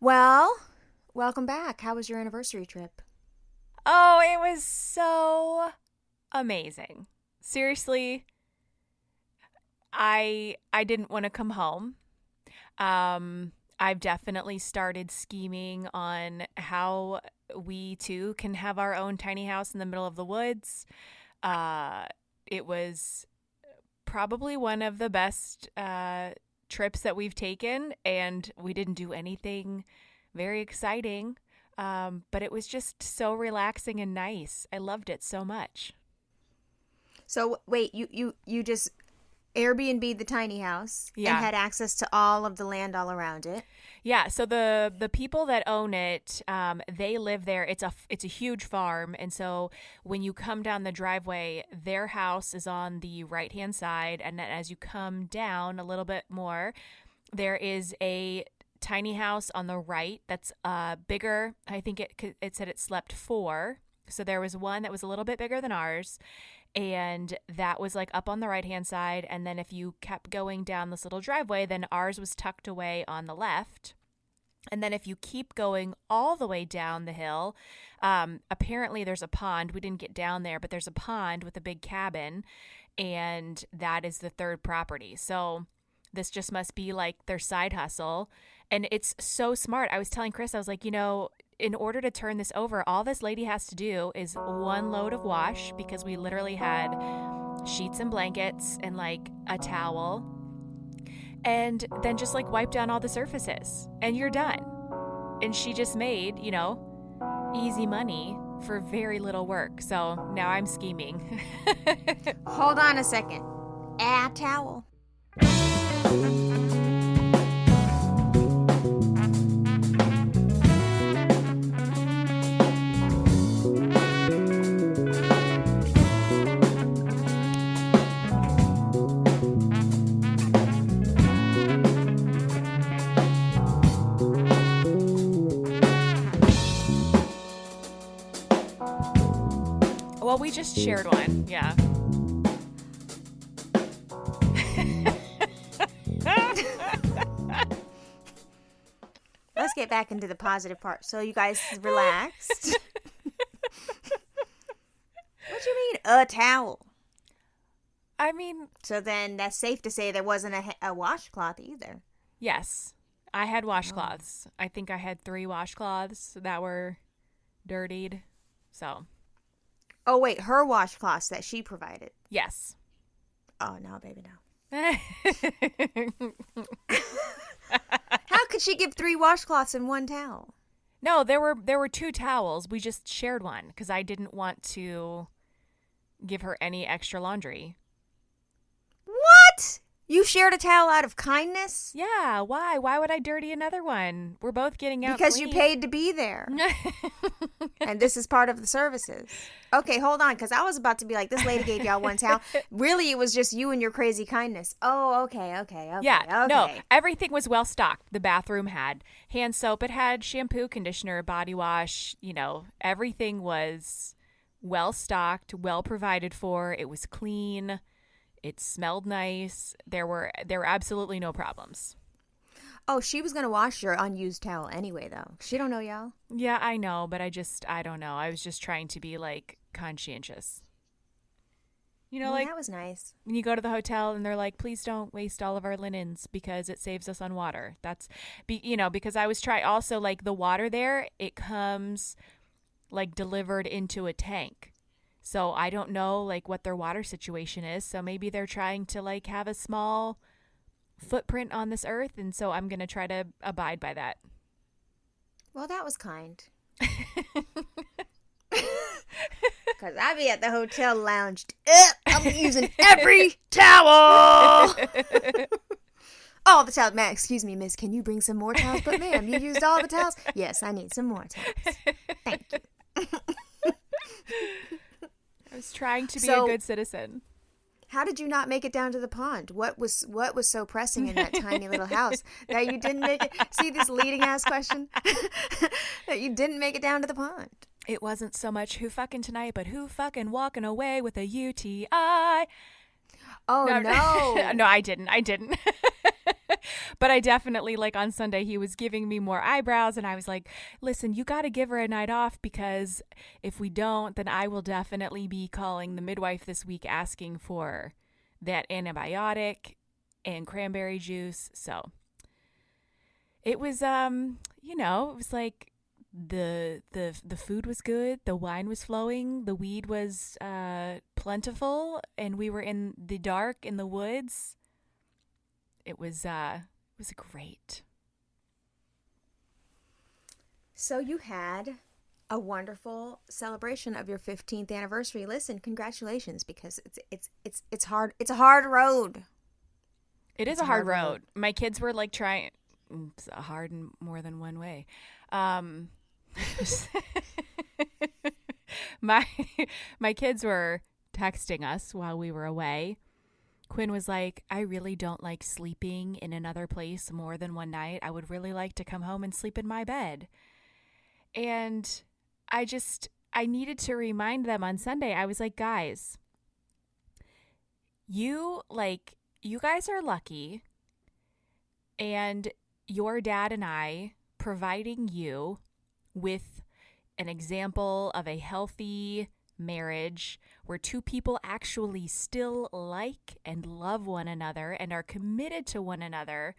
Well, welcome back. How was your anniversary trip? Oh, it was so amazing. Seriously, I didn't want to come home. I've definitely started scheming on how we too can have our own tiny house in the middle of the woods. Uh, it was probably one of the best trips that we've taken, and we didn't do anything very exciting. But it was just so relaxing and nice. I loved it so much. So wait, you just Airbnb'd the tiny house and Yeah. had access to all of the land all around it. Yeah, so the people that own it, they live there. It's a huge farm, and so when you come down the driveway, their house is on the right hand side, and then as you come down a little bit more, there is a tiny house on the right that's bigger. I think it said it slept four, so there was one that was a little bit bigger than ours, and that was like up on the right hand side. And then if you kept going down this little driveway, then ours was tucked away on the left. And then if you keep going all the way down the hill, apparently there's a pond. We didn't get down there, but there's a pond with a big cabin, and that is the third property. So this just must be like their side hustle. And it's so smart. I was telling Chris, I was like, in order to turn this over, all this lady has to do is one load of wash, because we literally had sheets and blankets and like a towel, and then just like wipe down all the surfaces and you're done. And she just made, easy money for very little work. So now I'm scheming. Hold on a second. A towel. Well, we just shared one. Yeah. Let's get back into the positive part. So you guys relaxed. What do you mean, a towel? I mean, So then that's safe to say there wasn't a washcloth either. yes, I had washcloths. I think I had 3 washcloths that were dirtied. So, Oh, wait, her washcloths that she provided. yes. Oh, no, baby, no. How could she give 3 washcloths in one towel? No, there were 2 towels. We just shared one because I didn't want to give her any extra laundry. What? You shared a towel out of kindness? Yeah, why? Why would I dirty another one? We're both getting out Because you clean. paid to be there. And this is part of the services. Okay, hold on, because I was about to be like, this lady gave y'all one towel. Really, it was just you and your crazy kindness. Oh, okay. Yeah, no, okay. everything was well stocked. The bathroom had hand soap, it had shampoo, conditioner, body wash, everything was well stocked, well provided for. It was clean. It smelled nice. There were absolutely no problems. Oh, she was going to wash your unused towel anyway, though. She don't know y'all. Yeah, I know, but I don't know. I was just trying to be like conscientious. Well, Like that was nice. when you go to the hotel and they're like, please don't waste all of our linens because it saves us on water. Because I was trying also, like, the water there, it comes like delivered into a tank. So I don't know like what their water situation is. So maybe they're trying to like have a small footprint on this earth, and so I'm going to try to abide by that. Well, that was kind. Because I be at the hotel lounged. I'm using every towel. All the towels. Ma'am, excuse me, miss, can you bring some more towels? But ma'am, you used all the towels. Yes, I need some more towels. Thank you. I was trying to be So- a good citizen. How did you not make it down to the pond? What was so pressing in that tiny little house that you didn't make it? See this leading ass question? That you didn't make it down to the pond. It wasn't so much who fucking tonight, but who fucking walking away with a UTI. Oh no. No, I didn't. But I definitely, like, on Sunday, he was giving me more eyebrows, and I was like, listen, you got to give her a night off, because if we don't, then I will definitely be calling the midwife this week asking for that antibiotic and cranberry juice. So it was, it was like the food was good, the wine was flowing, the weed was plentiful, and we were in the dark in the woods. It was great. So you had a wonderful celebration of your 15th anniversary. Listen, congratulations, because it's hard. It's a hard road. It's a hard road. My kids were like trying. It's hard in more than one way. My kids were texting us while we were away. Quinn was like, I really don't like sleeping in another place more than one night. I would really like to come home and sleep in my bed. And I needed to remind them on Sunday. I was like, guys, you guys are lucky, and your dad and I providing you with an example of a healthy marriage where two people actually still like and love one another and are committed to one another.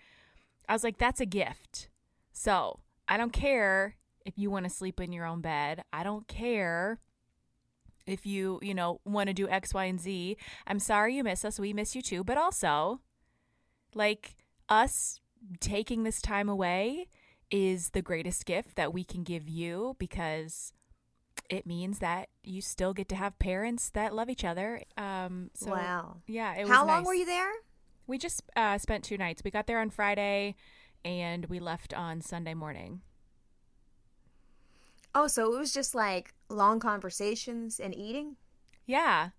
I was like, that's a gift. So I don't care if you want to sleep in your own bed. I don't care if you want to do X, Y, and Z. I'm sorry you miss us. We miss you too. But also, like, us taking this time away is the greatest gift that we can give you, because it means that you still get to have parents that love each other. Wow. Yeah, it was How long nice. were you there? We just spent 2 nights. We got there on Friday, and we left on Sunday morning. Oh, so it was just like long conversations and eating? Yeah.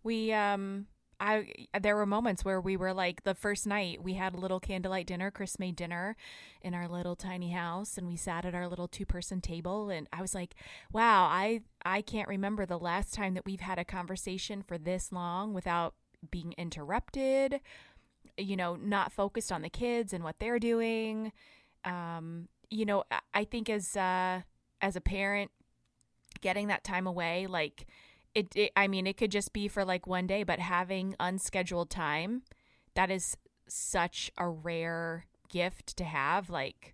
We there were moments where we were like, the first night we had a little candlelight dinner. Chris made dinner in our little tiny house, and we sat at our little 2-person table, and I was like, wow, I can't remember the last time that we've had a conversation for this long without being interrupted, not focused on the kids and what they're doing. I think as a parent, getting that time away, like, it could just be for like one day, but having unscheduled time, that is such a rare gift to have. Like,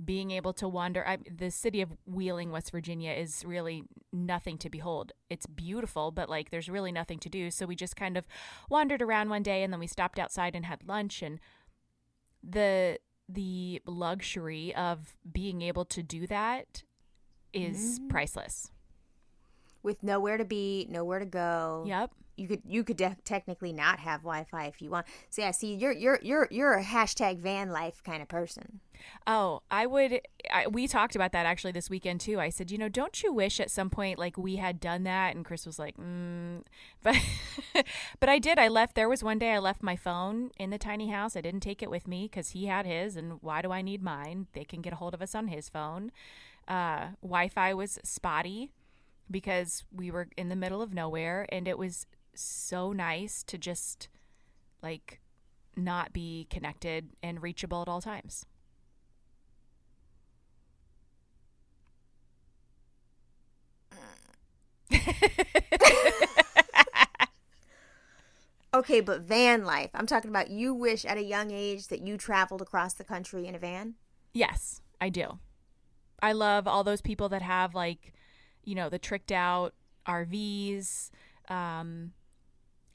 being able to wander. The city of Wheeling, West Virginia is really nothing to behold. It's beautiful, but like, there's really nothing to do. So we just kind of wandered around one day, and then we stopped outside and had lunch, and the luxury of being able to do that is priceless. With nowhere to be, nowhere to go. Yep. You could technically not have Wi-Fi if you want. So yeah, see, you're a hashtag van life kind of person. Oh, we talked about that actually this weekend too. I said, don't you wish at some point like we had done that? And Chris was like, but but I did. There was one day I left my phone in the tiny house. I didn't take it with me because he had his, and why do I need mine? They can get a hold of us on his phone. Wi-Fi was spotty because we were in the middle of nowhere, and it was so nice to just like not be connected and reachable at all times. Okay, but van life. I'm talking about, you wish at a young age that you traveled across the country in a van? Yes, I do. I love all those people that have like, the tricked out RVs.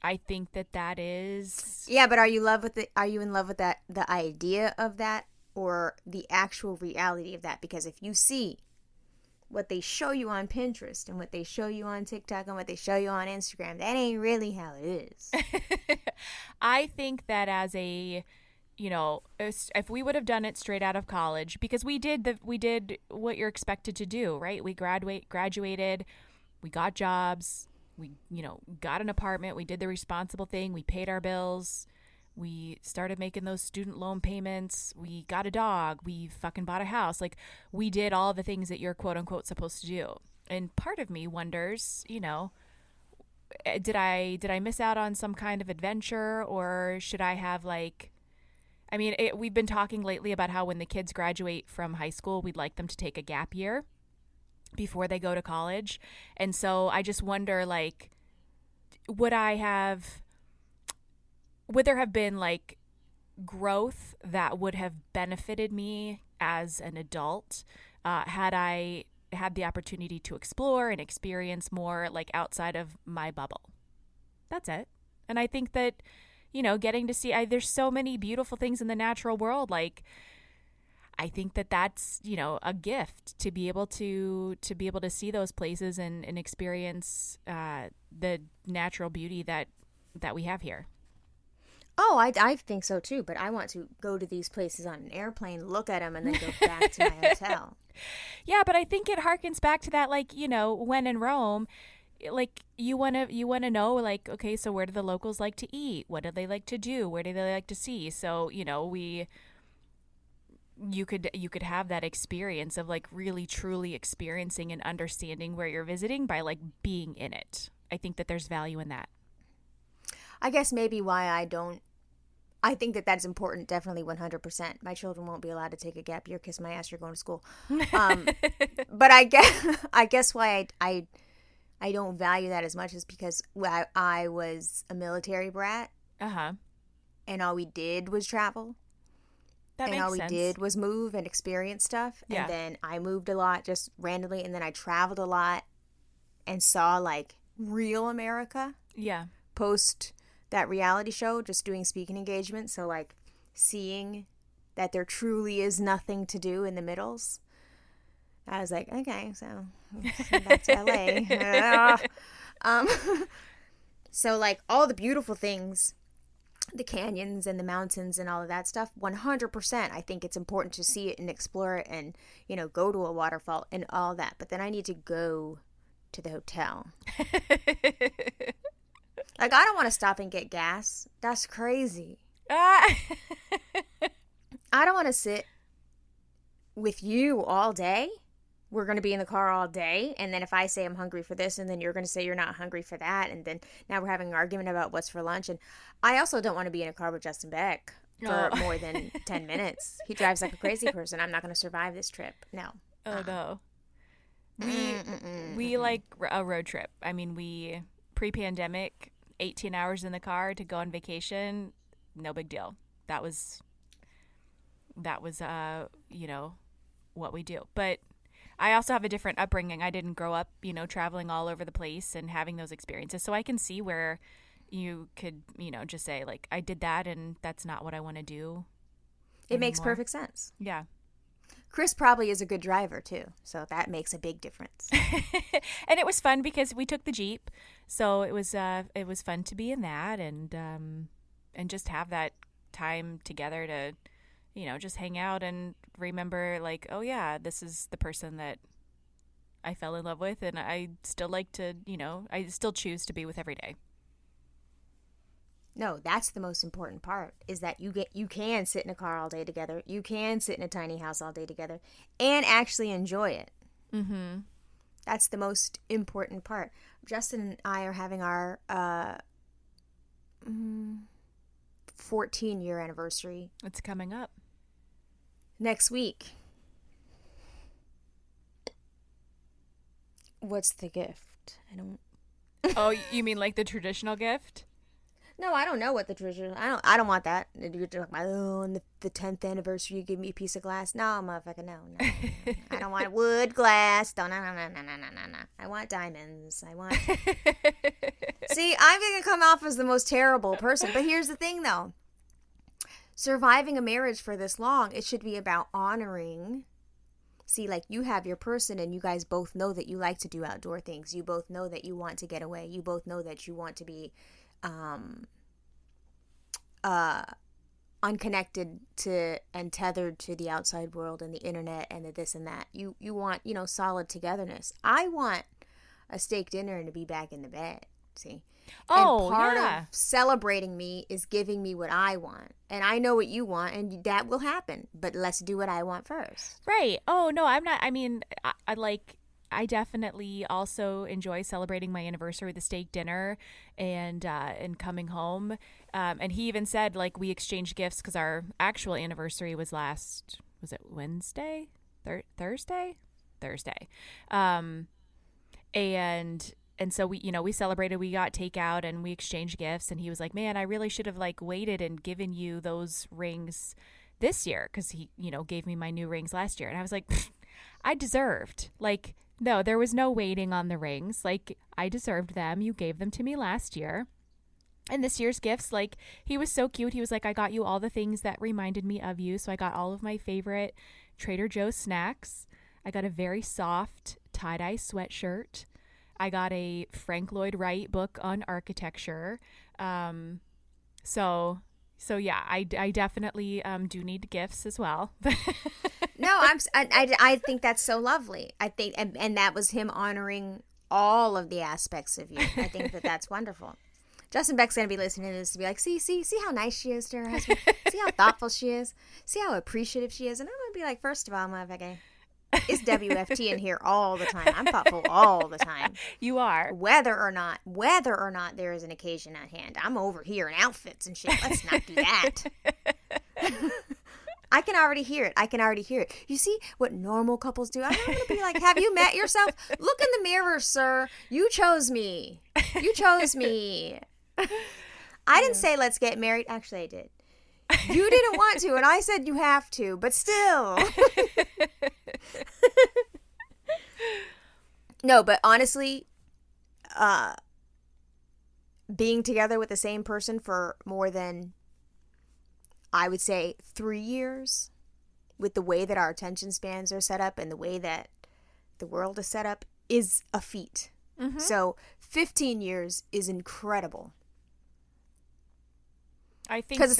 I think that is. Yeah, but are you in love with that, the idea of that, or the actual reality of that? Because if you see what they show you on Pinterest and what they show you on TikTok and what they show you on Instagram, that ain't really how it is. I think that as a, if we would have done it straight out of college, because we did what you're expected to do, right? We graduated, we got jobs, we, got an apartment, we did the responsible thing, we paid our bills, we started making those student loan payments, we got a dog, we fucking bought a house. Like, we did all the things that you're quote unquote supposed to do. And part of me wonders, did I miss out on some kind of adventure, or should I have like I mean, we've been talking lately about how when the kids graduate from high school, we'd like them to take a gap year before they go to college. And so I just wonder, like, would there have been like growth that would have benefited me as an adult had I had the opportunity to explore and experience more like outside of my bubble? That's it. And I think that, getting to see, there's so many beautiful things in the natural world. Like, I think that that's, a gift to be able to see those places and experience the natural beauty that we have here. Oh, I think so too, but I want to go to these places on an airplane, look at them, and then go back to my hotel. Yeah, but I think it harkens back to that, like, when in Rome, like you want to know, like, okay, so where do the locals like to eat? What do they like to do? Where do they like to see? So, you could have that experience of like really truly experiencing and understanding where you're visiting by like being in it. I think that there's value in that. I guess maybe why I think that that's important, definitely 100%. My children won't be allowed to take a gap year, kiss my ass, you're going to school. But I guess why I don't value that as much is because I was a military brat. Uh-huh. And all we did was travel. That makes sense. And all we did was move and experience stuff. Yeah. And then I moved a lot just randomly. And then I traveled a lot and saw like real America. Yeah. Post that reality show, just doing speaking engagements. So like seeing that there truly is nothing to do in the middles. I was like, okay, so back to LA. So like all the beautiful things, the canyons and the mountains and all of that stuff, 100%. I think it's important to see it and explore it and, go to a waterfall and all that. But then I need to go to the hotel. Like, I don't want to stop and get gas. That's crazy. I don't want to sit with you all day. We're going to be in the car all day. And then if I say I'm hungry for this, and then you're going to say you're not hungry for that. And then now we're having an argument about what's for lunch. And I also don't want to be in a car with Justin Beck for more than 10 minutes. He drives like a crazy person. I'm not going to survive this trip. No. Oh, no. We like a road trip. I mean, we, pre-pandemic, 18 hours in the car to go on vacation, no big deal. That was what we do. But I also have a different upbringing. I didn't grow up, traveling all over the place and having those experiences. So I can see where you could, just say like, I did that and that's not what I want to do. It makes perfect sense. Yeah. Chris probably is a good driver too, so that makes a big difference. And it was fun because we took the Jeep, so it was fun to be in that and just have that time together to, just hang out and remember like, oh yeah, this is the person that I fell in love with, and I still like to, I still choose to be with every day. No, that's the most important part, is that you can sit in a car all day together. You can sit in a tiny house all day together and actually enjoy it. Mm-hmm. That's the most important part. Justin and I are having our 14-year anniversary. It's coming up. Next week. What's the gift? I don't... Oh, you mean like the traditional gift? No, I don't know what the tradition. I don't want that. You're talking about, on the 10th anniversary, you give me a piece of glass. No, motherfucker, no. I don't want wood glass. No. I want diamonds. See, I'm gonna come off as the most terrible person. But here's the thing, though. Surviving a marriage for this long, it should be about honoring. See, like, you have your person, and you guys both know that you like to do outdoor things. You both know that you want to get away. You both know that you want to be unconnected to and tethered to the outside world and the internet and the this and that. You want, solid togetherness. I want a steak dinner and to be back in the bed. See? Oh, and part yeah. of celebrating me is giving me what I want. And I know what you want, and that will happen. But let's do what I want first. Right. Oh, no, I'm not. I mean, I like, I definitely also enjoy celebrating my anniversary with a steak dinner and coming home. And he even said, like, we exchanged gifts because our actual anniversary was was it Wednesday? Thursday? Thursday. And so we celebrated, we got takeout and we exchanged gifts, and he was like, man, I really should have like waited and given you those rings this year, because he gave me my new rings last year. And I was like, I deserved, like, no, there was no waiting on the rings. Like, I deserved them. You gave them to me last year. And this year's gifts, like, he was so cute. He was like, I got you all the things that reminded me of you. So I got all of my favorite Trader Joe's snacks. I got a very soft tie-dye sweatshirt. I got a Frank Lloyd Wright book on architecture. So yeah, I definitely do need gifts as well. No, I think that's so lovely. I think, and that was him honoring all of the aspects of you. I think that's wonderful. Justin Beck's going to be listening to this to be like, see how nice she is to her husband. See how thoughtful she is. See how appreciative she is. And I'm going to be like, first of all, motherfucker, it's WFT in here all the time. I'm thoughtful all the time. You are. Whether or not there is an occasion at hand. I'm over here in outfits and shit. Let's not do that. I can already hear it. You see what normal couples do? I'm not going to be like, have you met yourself? Look in the mirror, sir. You chose me. I didn't say let's get married. Actually, I did. You didn't want to, and I said you have to, but still. No, but honestly, being together with the same person for more than, I would say, 3 years, with the way that our attention spans are set up and the way that the world is set up, is a feat. Mm-hmm. So 15 years is incredible. I think because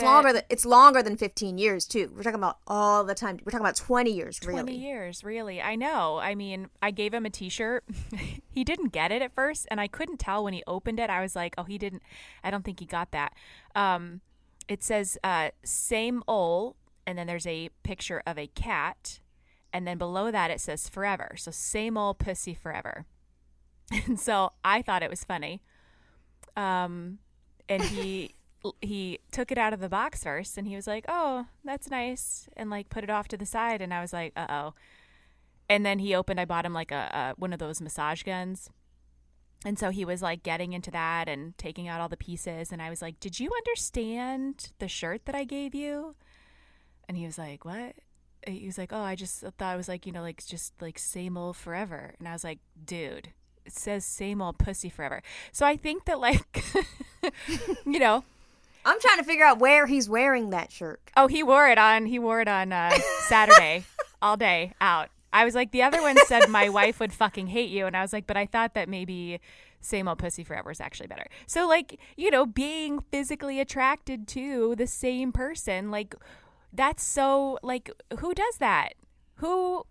it's longer than 15 years too. We're talking about all the time. We're talking about 20 years, really. 20 years, really. I know. I mean, I gave him a T-shirt. He didn't get it at first, and I couldn't tell when he opened it. I was like, oh, he didn't. I don't think he got that. It says same ol', and then there's a picture of a cat, and then below that it says forever. So same old pussy forever. And so I thought it was funny. And he took it out of the box first, and he was like, oh, that's nice, and like put it off to the side. And I was like, uh-oh. And then I bought him like a one of those massage guns. And so he was like getting into that and taking out all the pieces. And I was like, did you understand the shirt that I gave you? And he was like, what? He was like, oh, I just thought it was like, like just like same old forever. And I was like, dude, it says same old pussy forever. So I think that like, I'm trying to figure out where he's wearing that shirt. Oh, he wore it on Saturday all day out. I was like, the other one said my wife would fucking hate you. And I was like, but I thought that maybe same old pussy forever is actually better. So like, being physically attracted to the same person, like that's so like, who does that? Who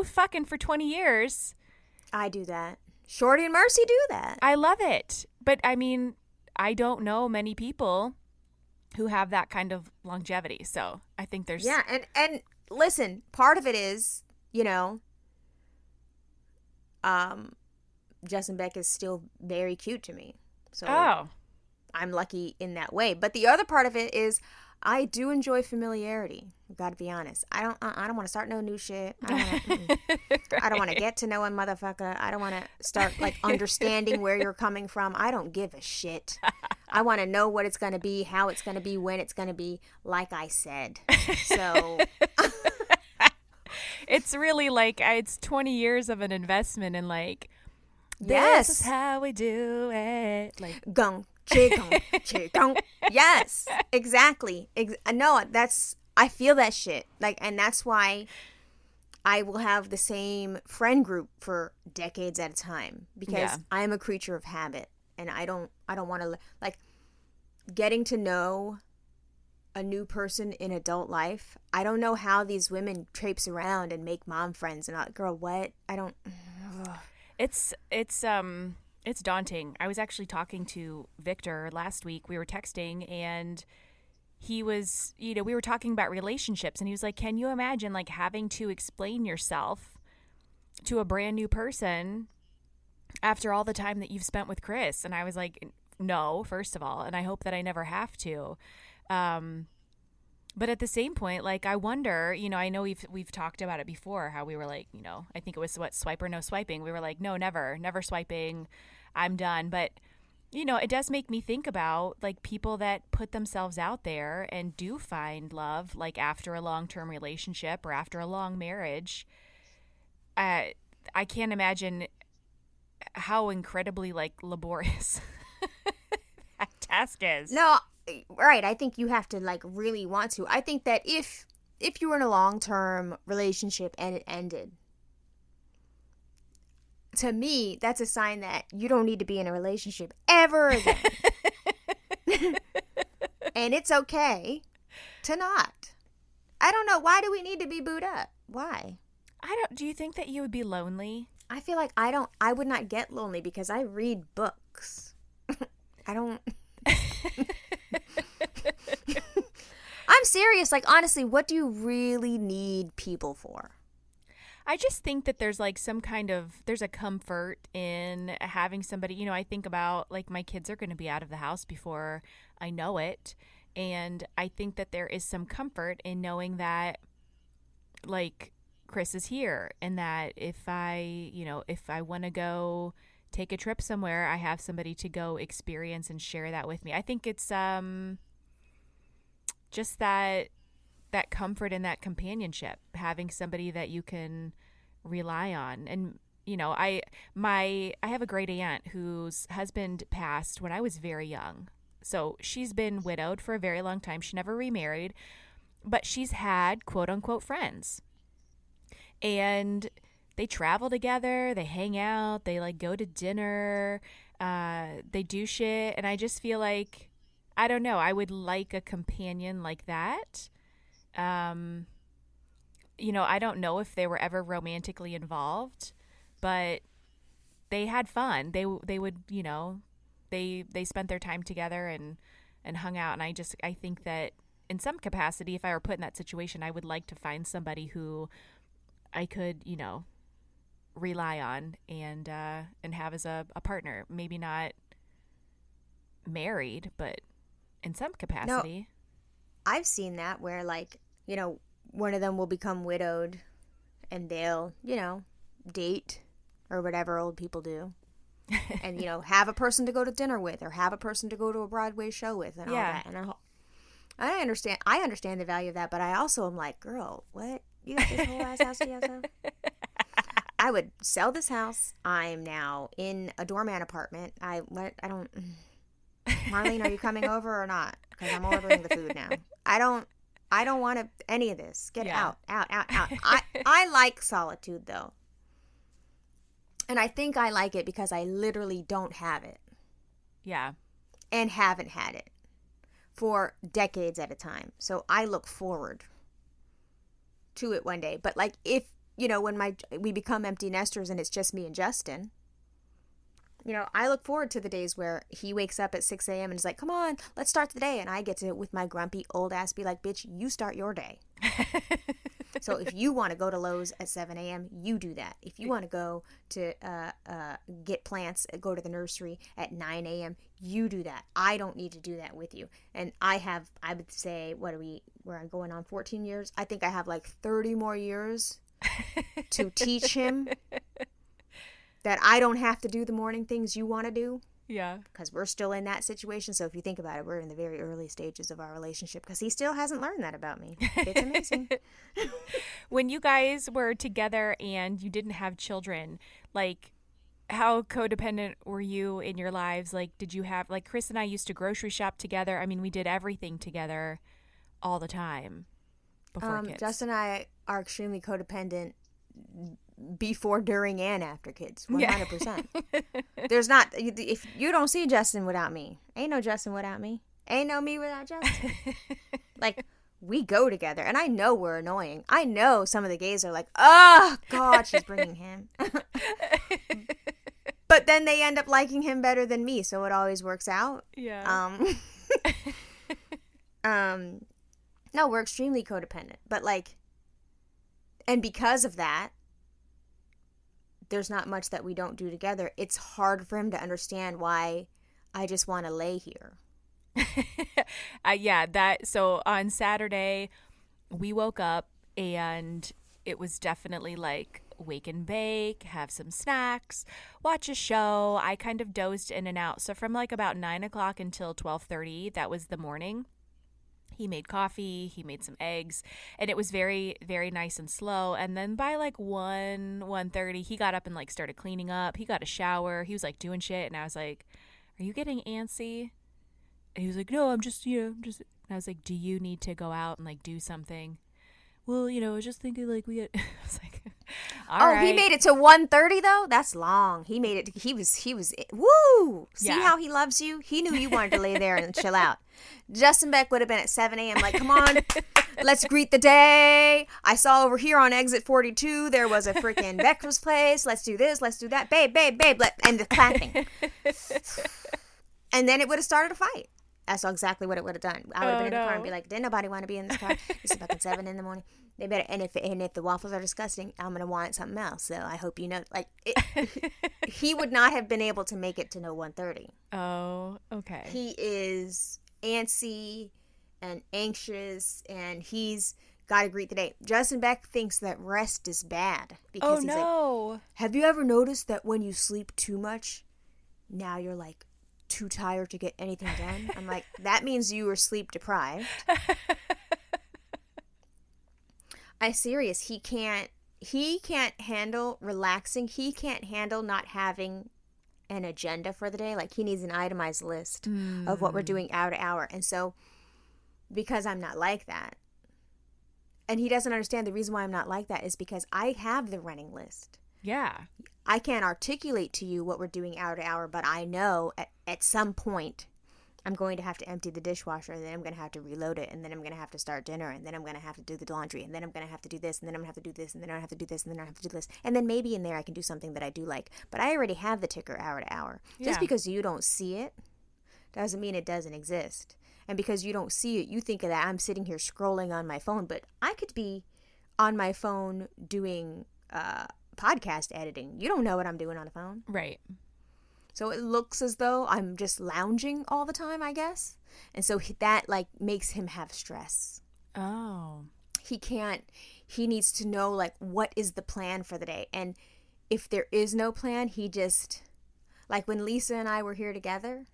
fucking for 20 years? I do that. Shorty and Mercy do that. I love it. But I mean, I don't know many people who have that kind of longevity. So I think there's... Yeah, and listen, part of it is, Justin Beck is still very cute to me. So I'm lucky in that way. But the other part of it is I do enjoy familiarity. I've got to be honest. I don't want to start no new shit. I don't want to get to know a motherfucker. I don't want to start like understanding where you're coming from. I don't give a shit. I want to know what it's going to be, how it's going to be, when it's going to be, like I said. So it's really like it's 20 years of an investment in like, yes, this is how we do it. Like gong, chigong. Yes, exactly. No, I feel that shit. Like, and that's why I will have the same friend group for decades at a time, because I am a creature of habit, and I don't want to like getting to know a new person in adult life. I don't know how these women traipse around and make mom friends and all. Girl, what? I don't. Ugh. It's daunting. I was actually talking to Victor last week. We were texting, and he was, we were talking about relationships, and he was like, can you imagine like having to explain yourself to a brand new person after all the time that you've spent with Chris? And I was like, no, first of all, and I hope that I never have to. But at the same point, like, I wonder, I know we've talked about it before, how we were like, I think it was swipe or no swiping. We were like, no, never swiping. I'm done. But, it does make me think about like people that put themselves out there and do find love, like after a long-term relationship or after a long marriage. I can't imagine how incredibly like laborious that task is. No, right. I think you have to like really want to. I think that if you were in a long-term relationship and it ended, to me, that's a sign that you don't need to be in a relationship ever again. And it's okay to not. I don't know. Why do we need to be booed up? Why? Do you think that you would be lonely? I feel like I would not get lonely because I read books. I don't. I'm serious. Like, honestly, what do you really need people for? I just think that there's like there's a comfort in having somebody, I think about like my kids are going to be out of the house before I know it. And I think that there is some comfort in knowing that like Chris is here and that if I want to go take a trip somewhere, I have somebody to go experience and share that with me. I think it's just that comfort and that companionship, having somebody that you can rely on. And I have a great aunt whose husband passed when I was very young, so she's been widowed for a very long time. She never remarried, but she's had quote unquote friends, and they travel together, they hang out, they like go to dinner, they do shit. And I just feel like, I don't know, I would like a companion like that. I don't know if they were ever romantically involved, but they had fun. They would, they spent their time together and hung out. And I think that in some capacity, if I were put in that situation, I would like to find somebody who I could, rely on and have as a partner. Maybe not married, but in some capacity. No, I've seen that where like, one of them will become widowed and they'll, date or whatever old people do. And, have a person to go to dinner with or have a person to go to a Broadway show with and all that. And I understand the value of that, but I also am like, girl, what? You got this whole ass house to yourself? I would sell this house. I'm now in a doorman apartment. Marlene, are you coming over or not? Because I'm ordering the food now. I don't want any of this. Get out. I like solitude though. And I think I like it because I literally don't have it. Yeah. And haven't had it for decades at a time. So I look forward to it one day. But like if, when we become empty nesters and it's just me and Justin, I look forward to the days where he wakes up at 6 a.m. and is like, come on, let's start the day. And I get to, with my grumpy old ass, be like, bitch, you start your day. So if you want to go to Lowe's at 7 a.m., you do that. If you want to go to get plants, go to the nursery at 9 a.m., you do that. I don't need to do that with you. And I would say, we're going on 14 years? I think I have like 30 more years to teach him that I don't have to do the morning things you want to do. Yeah. Because we're still in that situation. So if you think about it, we're in the very early stages of our relationship because he still hasn't learned that about me. It's amazing. When you guys were together and you didn't have children, like, how codependent were you in your lives? Like, did you have, like, Chris and I used to grocery shop together. I mean, we did everything together all the time before kids. Justin and I are extremely codependent before, during, and after kids. 100%. Yeah. There's not, if you don't see Justin without me, ain't no Justin without me. Ain't no me without Justin. Like, we go together, and I know we're annoying. I know some of the gays are like, oh, God, she's bringing him. But then they end up liking him better than me, so it always works out. Yeah. No, we're extremely codependent. But, like, and because of that, there's not much that we don't do together, it's hard for him to understand why I just want to lay here. So on Saturday we woke up and it was definitely like wake and bake, have some snacks, watch a show. I kind of dozed in and out. So from like about 9 o'clock until 12:30, that was the morning. He made coffee, he made some eggs, and it was very, very nice and slow. And then by like 1:30, he got up and like started cleaning up. He got a shower. He was like doing shit. And I was like, are you getting antsy? And he was like, no, I'm just. And I was like, do you need to go out and like do something? Well, I was just thinking like I was like, all right. He made it to 1:30 though? That's long. He made it. He was, woo! See how he loves you? He knew you wanted to lay there and chill out. Justin Beck would have been at 7 a.m. like, come on, let's greet the day. I saw over here on exit 42, there was a freaking breakfast place. Let's do this, let's do that. Babe. And the clapping. And then it would have started a fight. That's exactly what it would have done. I would have been in the car and be like, didn't nobody want to be in this car? It's fucking 7 in the morning. They better. And if the waffles are disgusting, I'm gonna want something else. So I hope you know. Like, he would not have been able to make it to no 1:30. Oh, okay. He is antsy and anxious, and he's got to greet the day. Justin Beck thinks that rest is bad because he's like, have you ever noticed that when you sleep too much, now you're like too tired to get anything done? I'm like, that means you were sleep deprived. I'm serious. He can't handle relaxing. He can't handle not having an agenda for the day. Like, he needs an itemized list of what we're doing hour to hour. And so, because I'm not like that, and he doesn't understand the reason why I'm not like that is because I have the running list. Yeah. I can't articulate to you what we're doing hour to hour, but I know at some point I'm going to have to empty the dishwasher, and then I'm going to have to reload it, and then I'm going to have to start dinner, and then I'm going to have to do the laundry, and then I'm going to have to do this, and then I'm going to have to do this, and then I have to do this, and then I have to do this. And then maybe in there I can do something that I do like. But I already have the ticker hour to hour. Just because you don't see it doesn't mean it doesn't exist. And because you don't see it, you think of that I'm sitting here scrolling on my phone, but I could be on my phone doing podcast editing. You don't know what I'm doing on the phone. Right. So it looks as though I'm just lounging all the time, I guess. And so that like makes him have stress. Oh. He needs to know like what is the plan for the day. And if there is no plan, he just, like when Lisa and I were here together,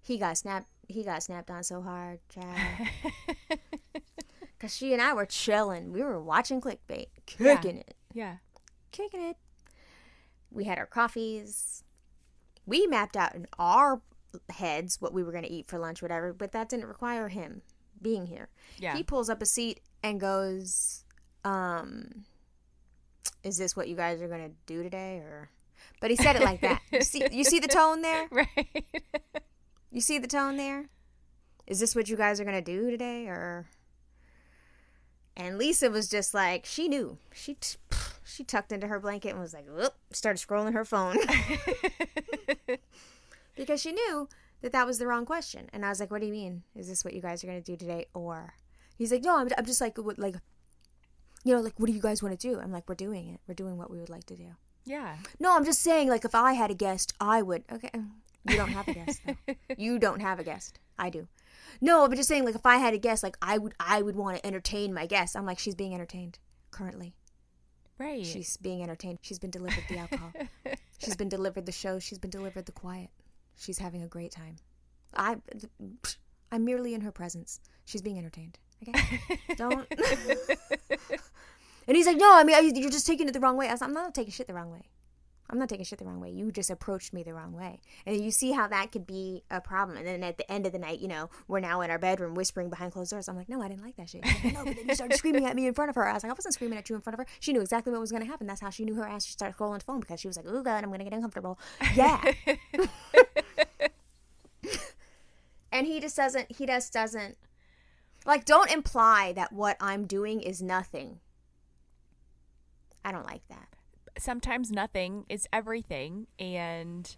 he got snapped on so hard, child. Because she and I were chilling. We were watching clickbait, kicking it. Yeah. Kicking it. We had our coffees. We mapped out in our heads what we were going to eat for lunch, whatever, but that didn't require him being here. Yeah. He pulls up a seat and goes, is this what you guys are going to do today? But he said it like that. You see the tone there? Right. You see the tone there? Is this what you guys are going to do today? And Lisa was just like, she knew. She tucked into her blanket and was like, whoop, started scrolling her phone. Because she knew that was the wrong question. And I was like, what do you mean? Is this what you guys are going to do today? Or he's like, no, I'm just like, what do you guys want to do? I'm like, we're doing it. We're doing what we would like to do. Yeah. No, I'm just saying, like, if I had a guest, I would. Okay. You don't have a guest, though. You don't have a guest. I do. No, I'm just saying, like, if I had a guest, like, I would want to entertain my guest. I'm like, she's being entertained currently. Right. She's being entertained. She's been delivered the alcohol. She's been delivered the show. She's been delivered the quiet. She's having a great time. I'm merely in her presence. She's being entertained. Okay? Don't. And he's like, no, I mean, you're just taking it the wrong way. I was like, I'm not taking shit the wrong way. I'm not taking shit the wrong way. You just approached me the wrong way. And you see how that could be a problem. And then at the end of the night, we're now in our bedroom whispering behind closed doors. I'm like, no, I didn't like that shit. Like, no, but then you started screaming at me in front of her. I was like, I wasn't screaming at you in front of her. She knew exactly what was going to happen. That's how she knew her ass should start scrolling the phone, because she was like, oh, God, I'm going to get uncomfortable. Yeah. And he just doesn't, like, don't imply that what I'm doing is nothing. I don't like that. Sometimes nothing is everything, and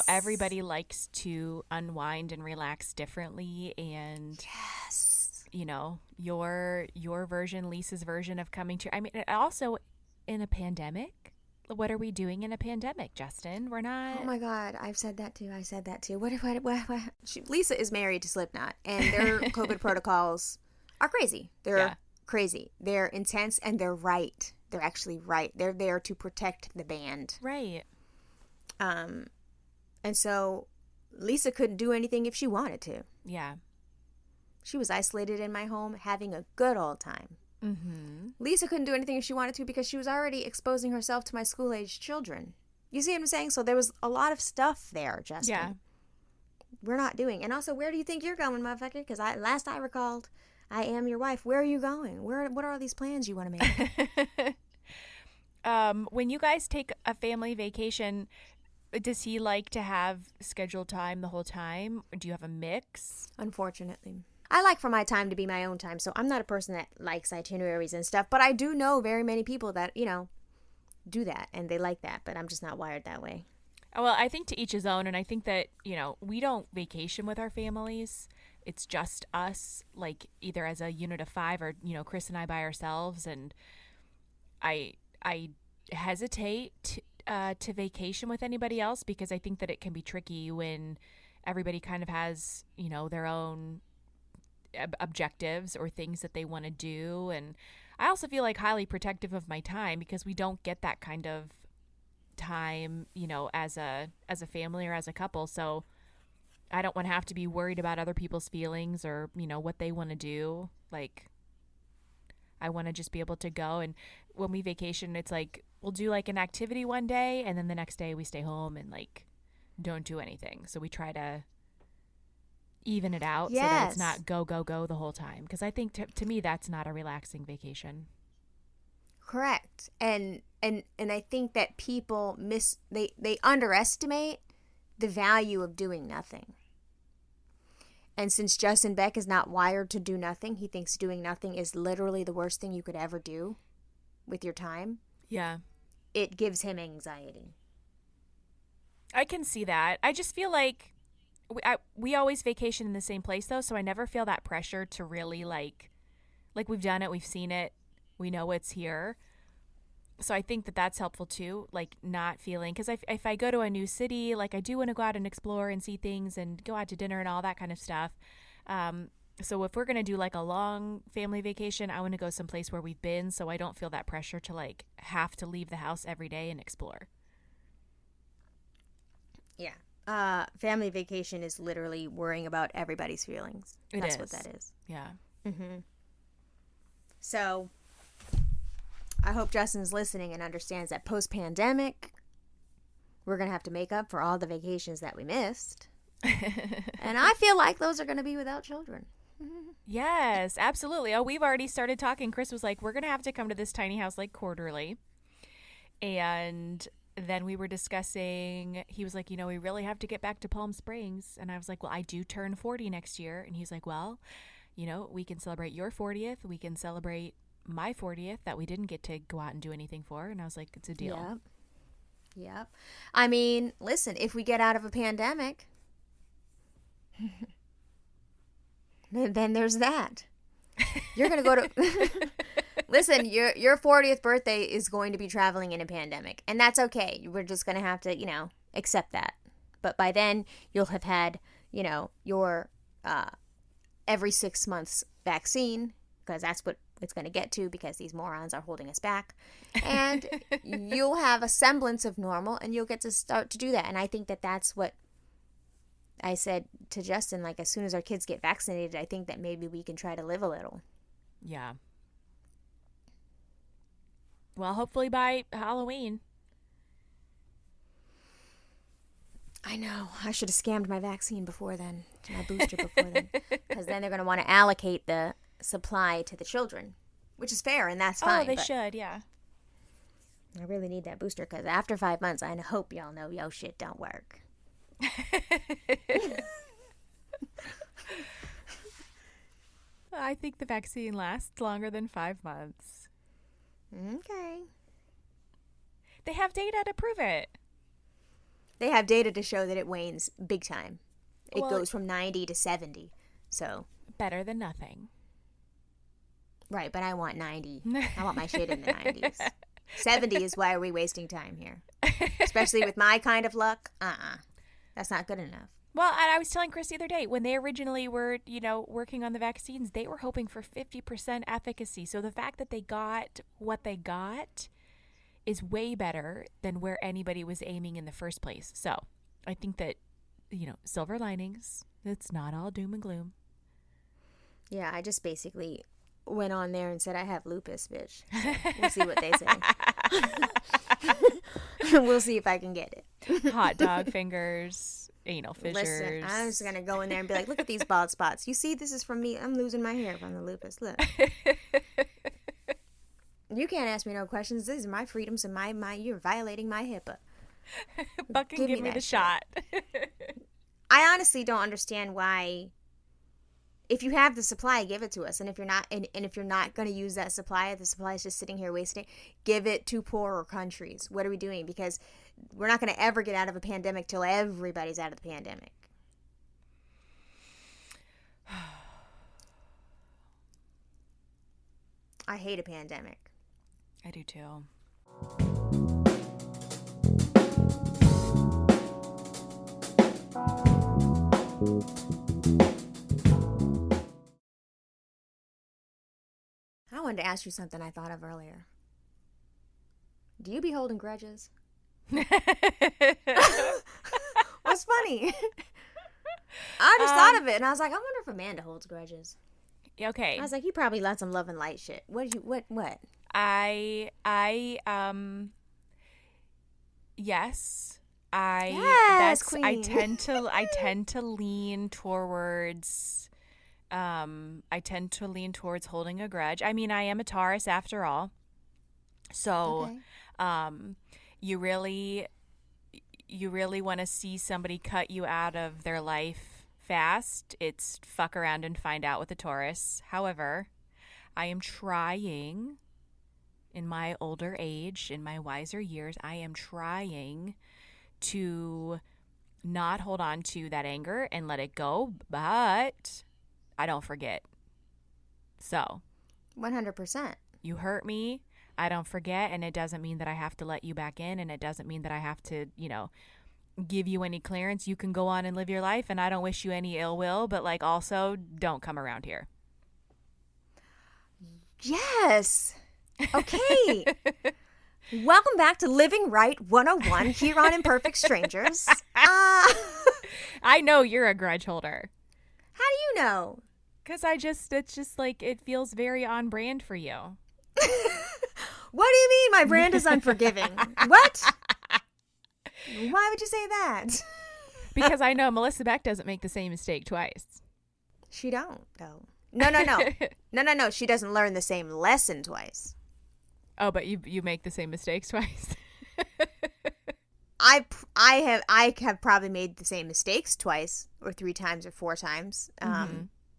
everybody likes to unwind and relax differently, and your version, Lisa's version of coming to, I mean, it also, in a pandemic? What are we doing in a pandemic, Justin? We're not. Oh my God, I've said that too. What? Lisa is married to Slipknot, and their COVID protocols are crazy. They're crazy. They're intense, and they're right. They're actually right. They're there to protect the band. Right. And so Lisa couldn't do anything if she wanted to. Yeah. She was isolated in my home, having a good old time. Mm-hmm. Lisa couldn't do anything if she wanted to because she was already exposing herself to my school-age children. You see what I'm saying? So there was a lot of stuff there, Justin. Yeah. We're not doing. And also, where do you think you're going, motherfucker? Because last I recalled, I am your wife. Where are you going? What are all these plans you want to make? When you guys take a family vacation, does he like to have scheduled time the whole time? Or do you have a mix? Unfortunately. I like for my time to be my own time, so I'm not a person that likes itineraries and stuff, but I do know very many people that, do that, and they like that, but I'm just not wired that way. Well, I think to each his own, and I think that, we don't vacation with our families. It's just us, like either as a unit of 5 or, Chris and I by ourselves, and I hesitate to vacation with anybody else because I think that it can be tricky when everybody kind of has, their own objectives or things that they want to do. And I also feel like highly protective of my time because we don't get that kind of time, as a family or as a couple. So I don't want to have to be worried about other people's feelings or, what they want to do. Like, I want to just be able to go. And when we vacation, it's like we'll do like an activity one day and then the next day we stay home and like don't do anything. So we try to even it out so that it's not go the whole time. Because I think to me that's not a relaxing vacation. Correct. And I think that people they underestimate the value of doing nothing. And since Justin Beck is not wired to do nothing, he thinks doing nothing is literally the worst thing you could ever do with your time. Yeah. It gives him anxiety. I can see that. I just feel like we always vacation in the same place, though, so I never feel that pressure to really, like we've done it, we've seen it, we know it's here. So I think that that's helpful, too, like not feeling, because if I go to a new city, like I do want to go out and explore and see things and go out to dinner and all that kind of stuff. So if we're going to do like a long family vacation, I want to go someplace where we've been so I don't feel that pressure to like have to leave the house every day and explore. Yeah. Family vacation is literally worrying about everybody's feelings. That's what that is. Yeah. Mm-hmm. So I hope Justin's listening and understands that post-pandemic, we're going to have to make up for all the vacations that we missed. And I feel like those are going to be without children. Yes, absolutely. Oh, we've already started talking. Chris was like, we're going to have to come to this tiny house like quarterly. And then we were discussing, he was like, we really have to get back to Palm Springs. And I was like, well, I do turn 40 next year. And he's like, well, we can celebrate your 40th. We can celebrate my 40th that we didn't get to go out and do anything for. And I was like, it's a deal. Yep. I mean, listen, if we get out of a pandemic, then there's that. You're going to go to... Listen, your 40th birthday is going to be traveling in a pandemic, and that's okay. We're just going to have to, accept that. But by then, you'll have had, your every 6 months vaccine, because that's what it's going to get to, because these morons are holding us back. And you'll have a semblance of normal, and you'll get to start to do that. And I think that that's what I said to Justin, like, as soon as our kids get vaccinated, I think that maybe we can try to live a little. Yeah. Well, hopefully by Halloween. I know. I should have scammed my vaccine before then, my booster before then. Because then they're going to want to allocate the supply to the children, which is fair, and that's fine. Oh, they should, yeah. I really need that booster, because after 5 months, I hope y'all know yo shit don't work. I think the vaccine lasts longer than 5 months. Okay. They have data to prove it. They have data to show that it wanes big time. It goes from 90 to 70. So better than nothing. Right, but I want 90. I want my shit in the 90s. 70 is why are we wasting time here? Especially with my kind of luck. That's not good enough. Well, and I was telling Chris the other day, when they originally were, working on the vaccines, they were hoping for 50% efficacy. So the fact that they got what they got is way better than where anybody was aiming in the first place. So I think that, silver linings, it's not all doom and gloom. Yeah, I just basically went on there and said, I have lupus, bitch. So we'll see what they say. We'll see if I can get it. Hot dog fingers, anal fissures. Listen, I'm just going to go in there and be like, look at these bald spots. You see, this is from me. I'm losing my hair from the lupus. Look. You can't ask me no questions. These are my freedoms and you're violating my HIPAA. Fucking give me the shot. I honestly don't understand why. If you have the supply, give it to us. And if you're not, and if you're not going to use that supply, if the supply is just sitting here wasting, give it to poorer countries. What are we doing? Because we're not going to ever get out of a pandemic till everybody's out of the pandemic. I hate a pandemic. I do too. I wanted to ask you something I thought of earlier. Do you be holding grudges? What's funny? I just thought of it, and I was like, I wonder if Amanda holds grudges. Okay. I was like, you probably let some love and light shit. What? Yes. Yes, queen. I tend to lean towards holding a grudge. I mean, I am a Taurus after all. So, Okay. you really want to see somebody cut you out of their life fast. It's fuck around and find out with a Taurus. However, I am trying in my older age, in my wiser years, I am trying to not hold on to that anger and let it go, but I don't forget. So 100%. you hurt me, I don't forget, and it doesn't mean that I have to let you back in, and it doesn't mean that I have to, give you any clearance. You can go on and live your life, and I don't wish you any ill will, but also don't come around here. Yes. Okay. Welcome back to Living Right 101 here on Imperfect Strangers. I know you're a grudge holder. How do you know? Because it's just it feels very on brand for you. What do you mean my brand is unforgiving? What? Why would you say that? Because I know Melissa Beck doesn't make the same mistake twice. She don't, though. No. No. She doesn't learn the same lesson twice. Oh, but you make the same mistakes twice. I have probably made the same mistakes twice or 3 times or 4 times.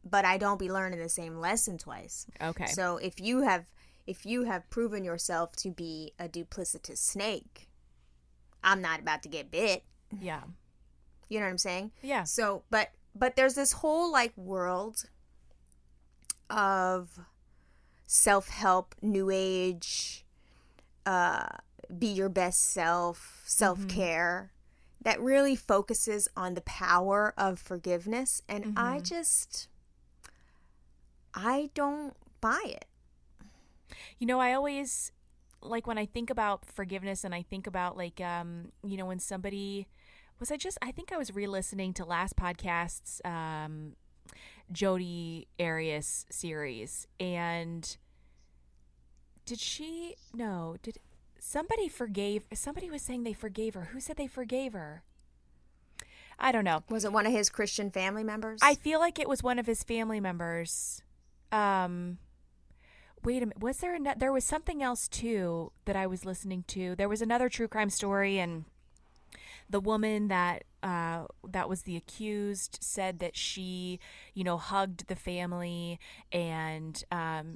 But I don't be learning the same lesson twice. Okay. So if you have proven yourself to be a duplicitous snake, I'm not about to get bit. Yeah. You know what I'm saying? Yeah. So, but there's this whole world of self-help, new age, be your best self, self-care that really focuses on the power of forgiveness. And I don't buy it. I always, when I think about forgiveness and I think about when somebody I think I was re-listening to last podcast's Jodi Arias series, and somebody was saying they forgave her. Who said they forgave her? I don't know. Was it one of his Christian family members? I feel like it was one of his family members. Wait a minute. Was there was something else too that I was listening to. There was another true crime story, and the woman that was the accused said that she, hugged the family, and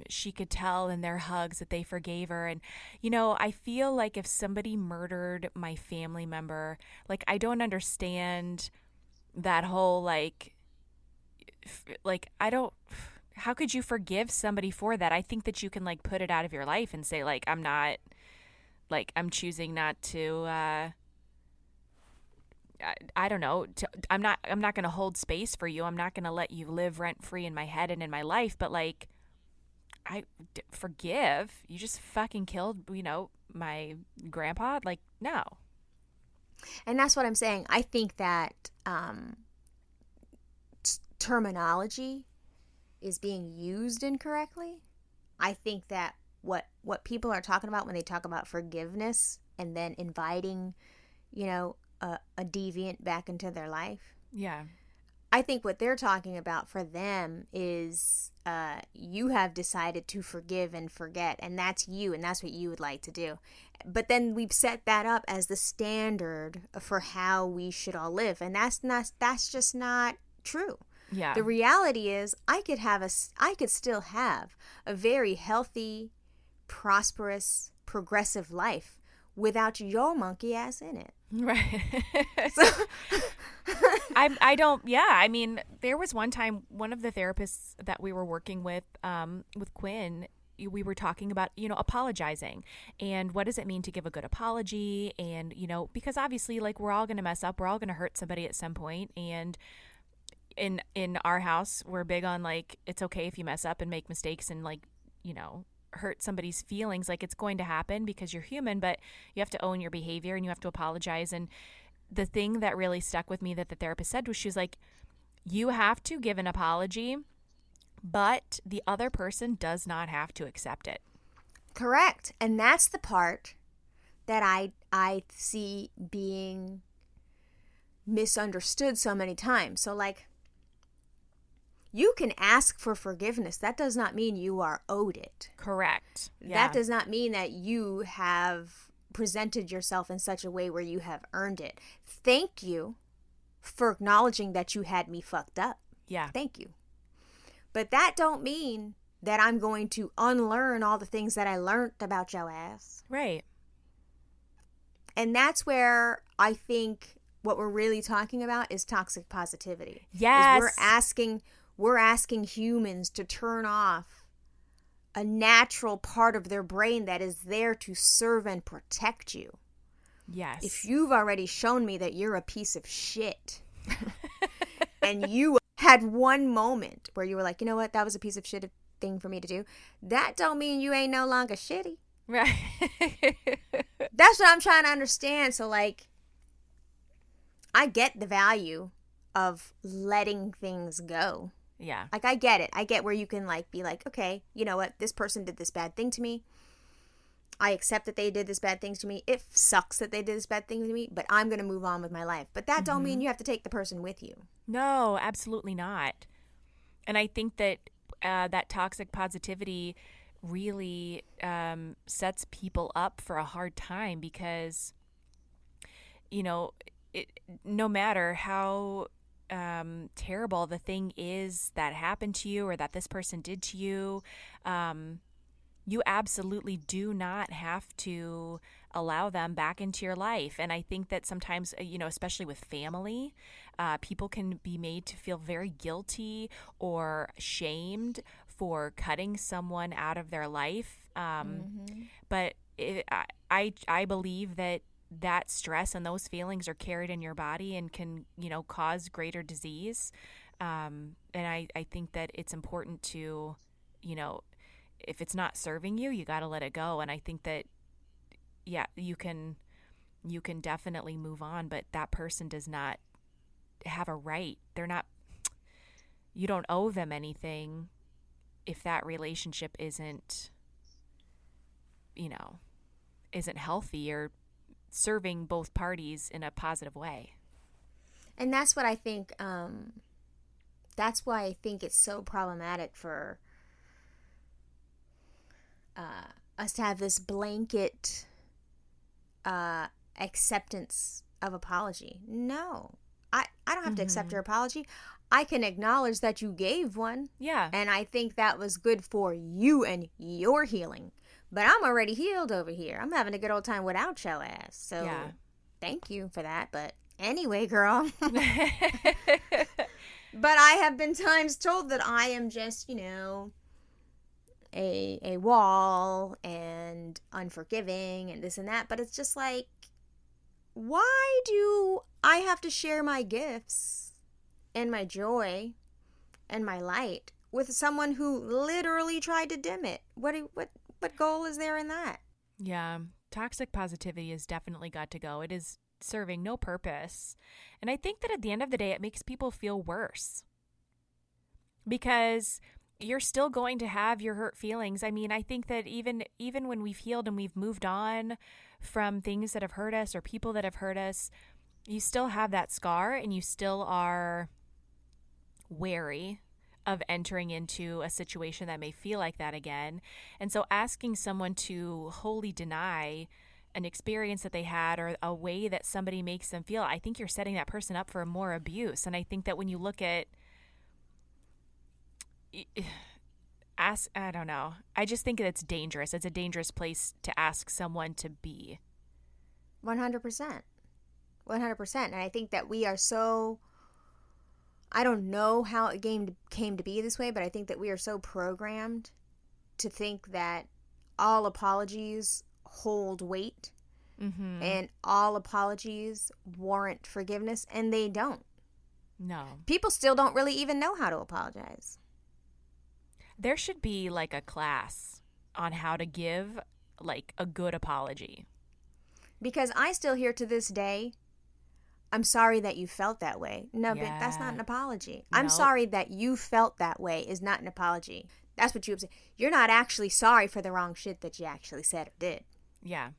she could tell in their hugs that they forgave her. And, I feel like if somebody murdered my family member, I don't understand that whole, I don't, how could you forgive somebody for that? I think that you can, put it out of your life and say, I'm not Like, I'm choosing not to, I don't know. I'm not going to hold space for you. I'm not going to let you live rent free in my head and in my life. But like, forgive. You just fucking killed, my grandpa. Like, no. And that's what I'm saying. I think that terminology is being used incorrectly. I think that what people are talking about when they talk about forgiveness and then inviting, a deviant back into their life. Yeah. I think what they're talking about for them is you have decided to forgive and forget, and that's you, and that's what you would like to do. But then we've set that up as the standard for how we should all live, and that's just not true. Yeah. The reality is I could still have a very healthy, prosperous, progressive life without your monkey ass in it. Right. So I don't, yeah. I mean, there was one time, one of the therapists that we were working with Quinn, we were talking about, apologizing and what does it mean to give a good apology? And, because obviously, like, we're all going to mess up. We're all going to hurt somebody at some point. And in our house, we're big on, like, it's okay if you mess up and make mistakes and, like, hurt somebody's feelings. Like, it's going to happen because you're human, but you have to own your behavior and you have to apologize. And the thing that really stuck with me that the therapist said was, she was like, you have to give an apology, but the other person does not have to accept it. Correct. And that's the part that I see being misunderstood so many times. So, like, you can ask for forgiveness. That does not mean you are owed it. Correct. Yeah. That does not mean that you have presented yourself in such a way where you have earned it. Thank you for acknowledging that you had me fucked up. Yeah. Thank you. But that don't mean that I'm going to unlearn all the things that I learned about your ass. Right. And that's where I think what we're really talking about is toxic positivity. Yes. We're asking humans to turn off a natural part of their brain that is there to serve and protect you. Yes. If you've already shown me that you're a piece of shit and you had one moment where you were like, you know what, that was a piece of shit thing for me to do, that don't mean you ain't no longer shitty. Right. That's what I'm trying to understand. So, like, I get the value of letting things go. Yeah. Like, I get it. I get where you can, like, be like, okay, you know what? This person did this bad thing to me. I accept that they did this bad thing to me. It sucks that they did this bad thing to me, but I'm going to move on with my life. But that don't mean you have to take the person with you. No, absolutely not. And I think that that toxic positivity really sets people up for a hard time because, no matter how terrible the thing is that happened to you or that this person did to you, you absolutely do not have to allow them back into your life. And I think that sometimes, especially with family, people can be made to feel very guilty or shamed for cutting someone out of their life. But I believe that stress and those feelings are carried in your body and can, cause greater disease. And I think that it's important to, if it's not serving you, you got to let it go. And I think that, yeah, you can definitely move on, but that person does not have a right. You don't owe them anything if that relationship isn't healthy or serving both parties in a positive way. And that's what I think, that's why I think it's so problematic for us to have this blanket acceptance of apology. No, I don't have to accept your apology. I can acknowledge that you gave one. Yeah. And I think that was good for you and your healing. But I'm already healed over here. I'm having a good old time without your ass. So thank you for that. But anyway, girl. But I have been times told that I am just, a wall and unforgiving and this and that, but it's just like, why do I have to share my gifts and my joy and my light with someone who literally tried to dim it? What goal is there in that? Yeah. Toxic positivity has definitely got to go. It is serving no purpose. And I think that at the end of the day, it makes people feel worse because you're still going to have your hurt feelings. I mean, I think that even when we've healed and we've moved on from things that have hurt us or people that have hurt us, you still have that scar and you still are wary of entering into a situation that may feel like that again. And so asking someone to wholly deny an experience that they had or a way that somebody makes them feel, I think you're setting that person up for more abuse. And I think that when you look at I don't know. I just think that it's dangerous. It's a dangerous place to ask someone to be. 100%. 100%. And I think that we are so, I don't know how it came to be this way, but I think that we are so programmed to think that all apologies hold weight and all apologies warrant forgiveness, and they don't. No. People still don't really even know how to apologize. There should be like a class on how to give like a good apology. Because I still hear to this day, I'm sorry that you felt that way. No, Yeah. but that's not an apology. Nope. I'm sorry that you felt that way is not an apology. That's what you're not actually sorry for the wrong shit that you actually said or did. Yeah.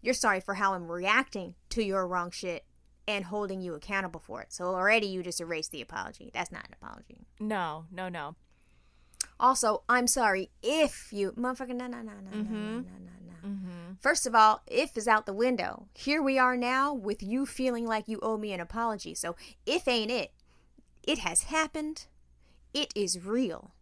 You're sorry for how I'm reacting to your wrong shit and holding you accountable for it. So already you just erased the apology. That's not an apology. No. Also, I'm sorry if you... Motherfucker, no. First of all, if is out the window. Here we are now with you feeling like you owe me an apology. So if ain't it. It has happened. It is real.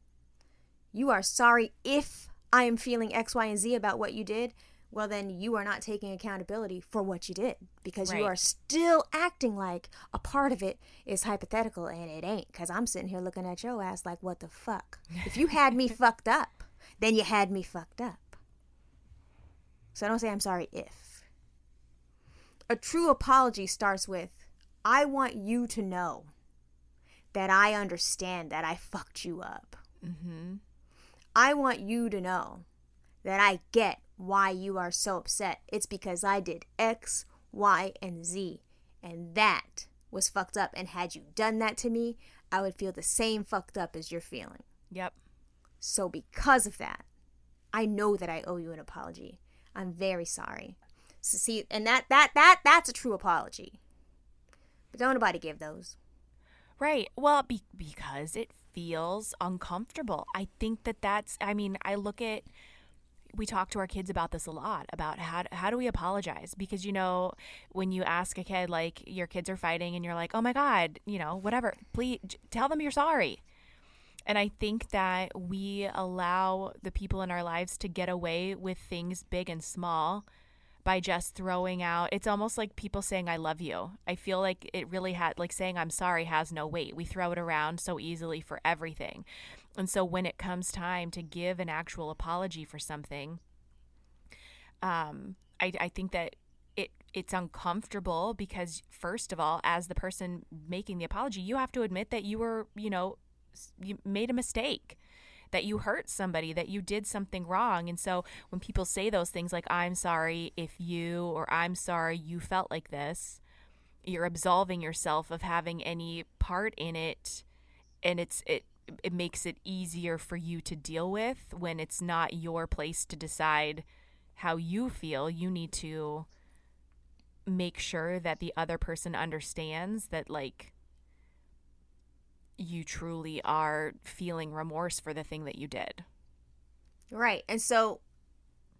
You are sorry if I am feeling X, Y, and Z about what you did. Well, then you are not taking accountability for what you did because you are still acting like a part of it is hypothetical and it ain't, because I'm sitting here looking at your ass like, what the fuck? If you had me fucked up, then you had me fucked up. So don't say I'm sorry if. A true apology starts with, I want you to know that I understand that I fucked you up. I want you to know that I get why you are so upset. It's because I did X, Y, and Z. And that was fucked up. And had you done that to me, I would feel the same fucked up as you're feeling. Yep. So because of that, I know that I owe you an apology. I'm very sorry. So see, and that's a true apology. But don't nobody give those. Right. Well, because it feels uncomfortable. I think I look at, we talk to our kids about this a lot, about how do we apologize? Because, when you ask a kid, like, your kids are fighting and you're like, oh my God, whatever, please tell them you're sorry. And I think that we allow the people in our lives to get away with things big and small by just throwing out. It's almost like people saying, I love you. I feel like it really like saying I'm sorry has no weight. We throw it around so easily for everything. And so when it comes time to give an actual apology for something, I think that it's uncomfortable because, first of all, as the person making the apology, you have to admit that you were, you made a mistake, that you hurt somebody, that you did something wrong. And so when people say those things like, I'm sorry if you, or I'm sorry you felt like this, you're absolving yourself of having any part in it. And it makes it easier for you to deal with when it's not your place to decide how you feel. You need to make sure that the other person understands that, like, you truly are feeling remorse for the thing that you did. Right. And so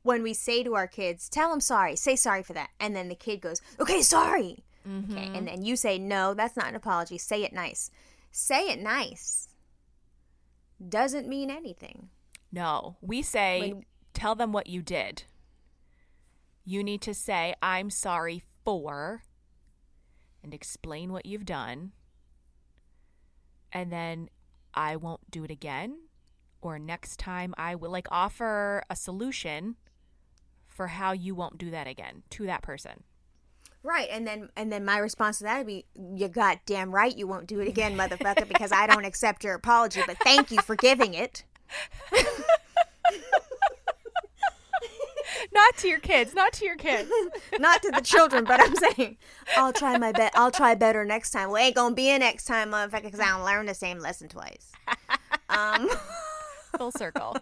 when we say to our kids, tell them sorry, say sorry for that. And then the kid goes, okay, sorry. Okay. And then you say, no, that's not an apology. Say it nice. Say it nice doesn't mean anything. No, we say, tell them what you did. You need to say, I'm sorry for, and explain what you've done. And then, I won't do it again, or next time I will, like, offer a solution for how you won't do that again to that person. Right, and then my response to that would be, "You goddamn right, you won't do it again, motherfucker, because I don't accept your apology. But thank you for giving it." Not to your kids, not to your kids, not to the children. But I'm saying, I'll try my best. I'll try better next time. Well, ain't gonna be a next time, motherfucker, because I don't learn the same lesson twice. Full circle.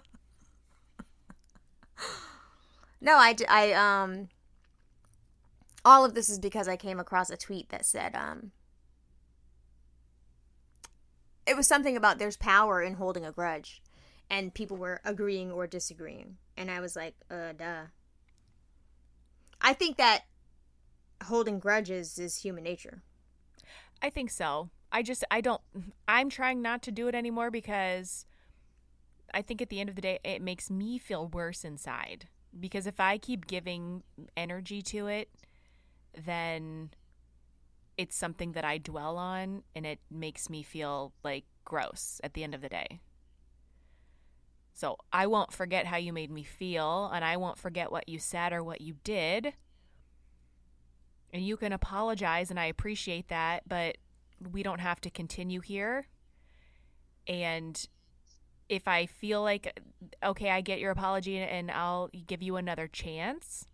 No, all of this is because I came across a tweet that said, it was something about there's power in holding a grudge, and people were agreeing or disagreeing, and I was like, duh. I think that holding grudges is human nature. I think so. I'm trying not to do it anymore because I think at the end of the day, it makes me feel worse inside. Because if I keep giving energy to it, then it's something that I dwell on, and it makes me feel like gross at the end of the day. So I won't forget how you made me feel, and I won't forget what you said or what you did. And you can apologize, and I appreciate that, but we don't have to continue here. And if I feel like, okay, I get your apology and I'll give you another chance,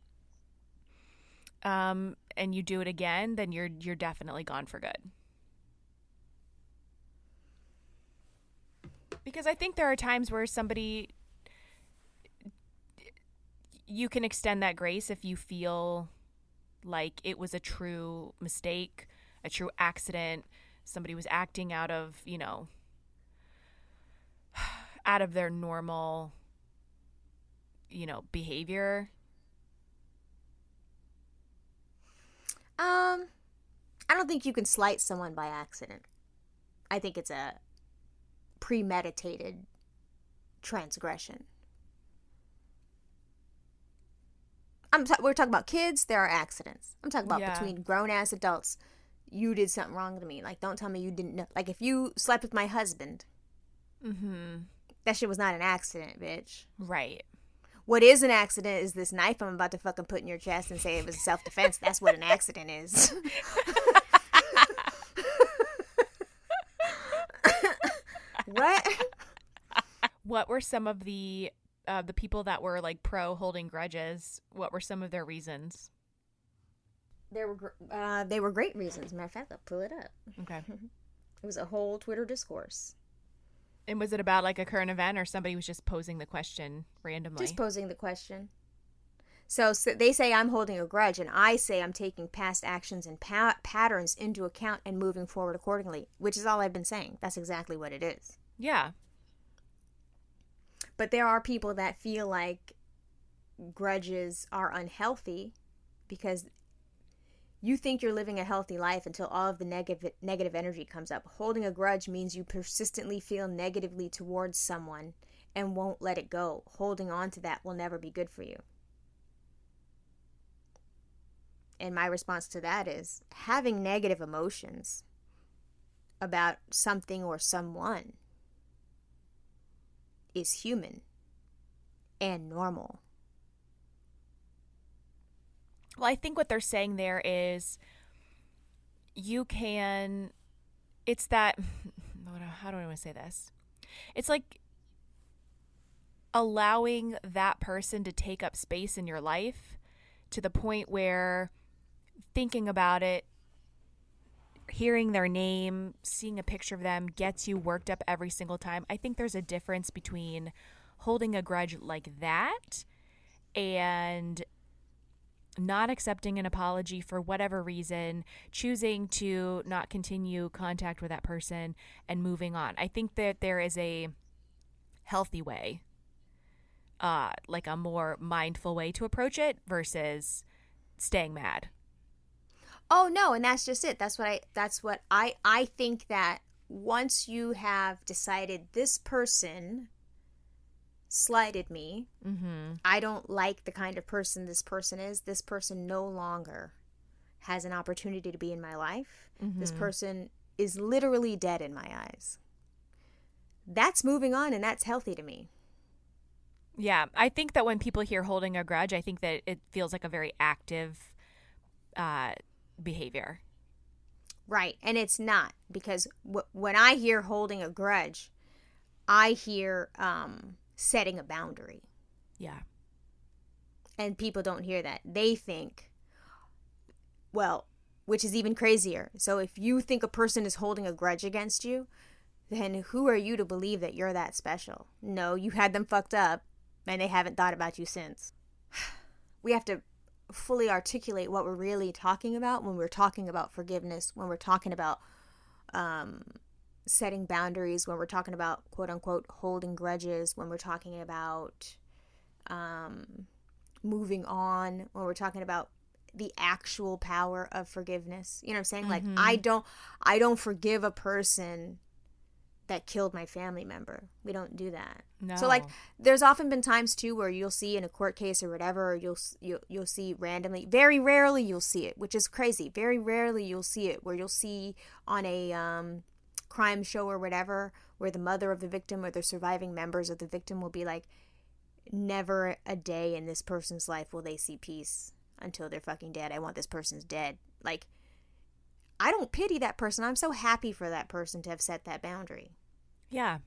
and you do it again, then you're definitely gone for good. Because I think there are times where you can extend that grace if you feel like it was a true mistake, a true accident, somebody was acting out of their normal, behavior. I don't think you can slight someone by accident. I think it's a premeditated transgression. We're talking about kids. There are accidents. I'm talking about between grown-ass adults. You did something wrong to me. Like, don't tell me you didn't know. Like, if you slept with my husband, that shit was not an accident, bitch. Right. What is an accident is this knife I'm about to fucking put in your chest and say it was self-defense. That's what an accident is. What? What were some of the people that were like pro holding grudges? What were some of their reasons? They were great reasons. Matter of fact, I'll pull it up. Okay. It was a whole Twitter discourse. And was it about like a current event, or somebody was just posing the question randomly? Just posing the question. So they say I'm holding a grudge, and I say I'm taking past actions and patterns into account and moving forward accordingly, which is all I've been saying. That's exactly what it is. Yeah. But there are people that feel like grudges are unhealthy because you think you're living a healthy life until all of the negative energy comes up. Holding a grudge means you persistently feel negatively towards someone and won't let it go. Holding on to that will never be good for you. And my response to that is having negative emotions about something or someone is human and normal. Well, I think what they're saying there is it's that, how do I want to say this? It's like allowing that person to take up space in your life to the point where thinking about it, hearing their name, seeing a picture of them gets you worked up every single time. I think there's a difference between holding a grudge like that and not accepting an apology for whatever reason, choosing to not continue contact with that person and moving on. I think that there is a healthy way, like a more mindful way to approach it versus staying mad. Oh no, and that's just it. That's what I think that once you have decided this person slighted me, I don't like the kind of person this person is. This person no longer has an opportunity to be in my life. This person is literally dead in my eyes. that's moving on and that's healthy to me. Yeah, I think that when people hear holding a grudge, I think that it feels like a very active behavior. Right. And it's not, because when I hear holding a grudge, I hear setting a boundary. Yeah. And people don't hear that. They think, well, which is even crazier. So if you think a person is holding a grudge against you, then who are you to believe that you're that special? No, you had them fucked up and they haven't thought about you since. We have to fully articulate what we're really talking about when we're talking about forgiveness, when we're talking about setting boundaries, when we're talking about quote unquote holding grudges, when we're talking about moving on, when we're talking about the actual power of forgiveness. You know what I'm saying? Mm-hmm. Like I don't forgive a person that killed my family member. We don't do that. No. So like there's often been times too where you'll see in a court case or whatever, or you'll see randomly, very rarely you'll see it, which is crazy. Very rarely you'll see it where you'll see on a crime show or whatever, where the mother of the victim or the surviving members of the victim will be like, never a day in this person's life will they see peace until they're fucking dead. I want this person's dead. Like, I don't pity that person. I'm so happy for that person to have set that boundary. Yeah.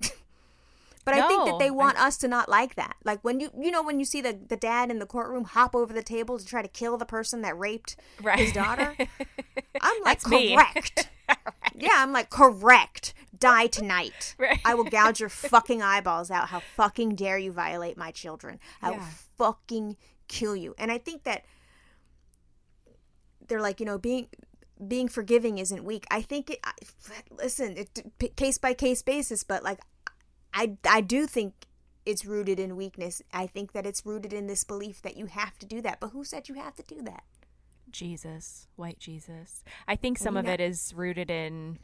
But I think that they want us to not like that. Like when when you see the dad in the courtroom hop over the table to try to kill the person that raped his daughter, I'm like, correct. Yeah, I'm like, correct. Die tonight. Right. I will gouge your fucking eyeballs out. How fucking dare you violate my children? I will fucking kill you. And I think that they're like, being forgiving isn't weak. I think case by case basis, but like I do think it's rooted in weakness. I think that it's rooted in this belief that you have to do that. But who said you have to do that? Jesus, white Jesus. I think some of it is rooted in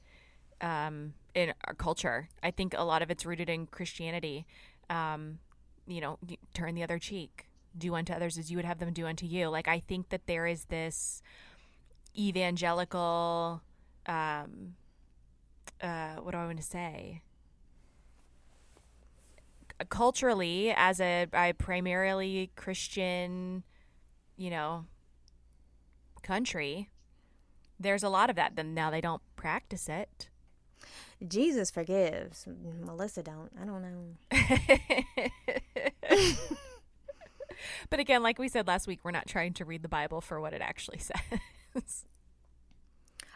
our culture. I think a lot of it's rooted in Christianity. Turn the other cheek. Do unto others as you would have them do unto you. Like, I think that there is this evangelical, what do I want to say? Culturally, as a primarily Christian, country, there's a lot of that. Then now they don't practice it. Jesus forgives. Melissa don't. I don't know. But again, like we said last week, we're not trying to read the Bible for what it actually says.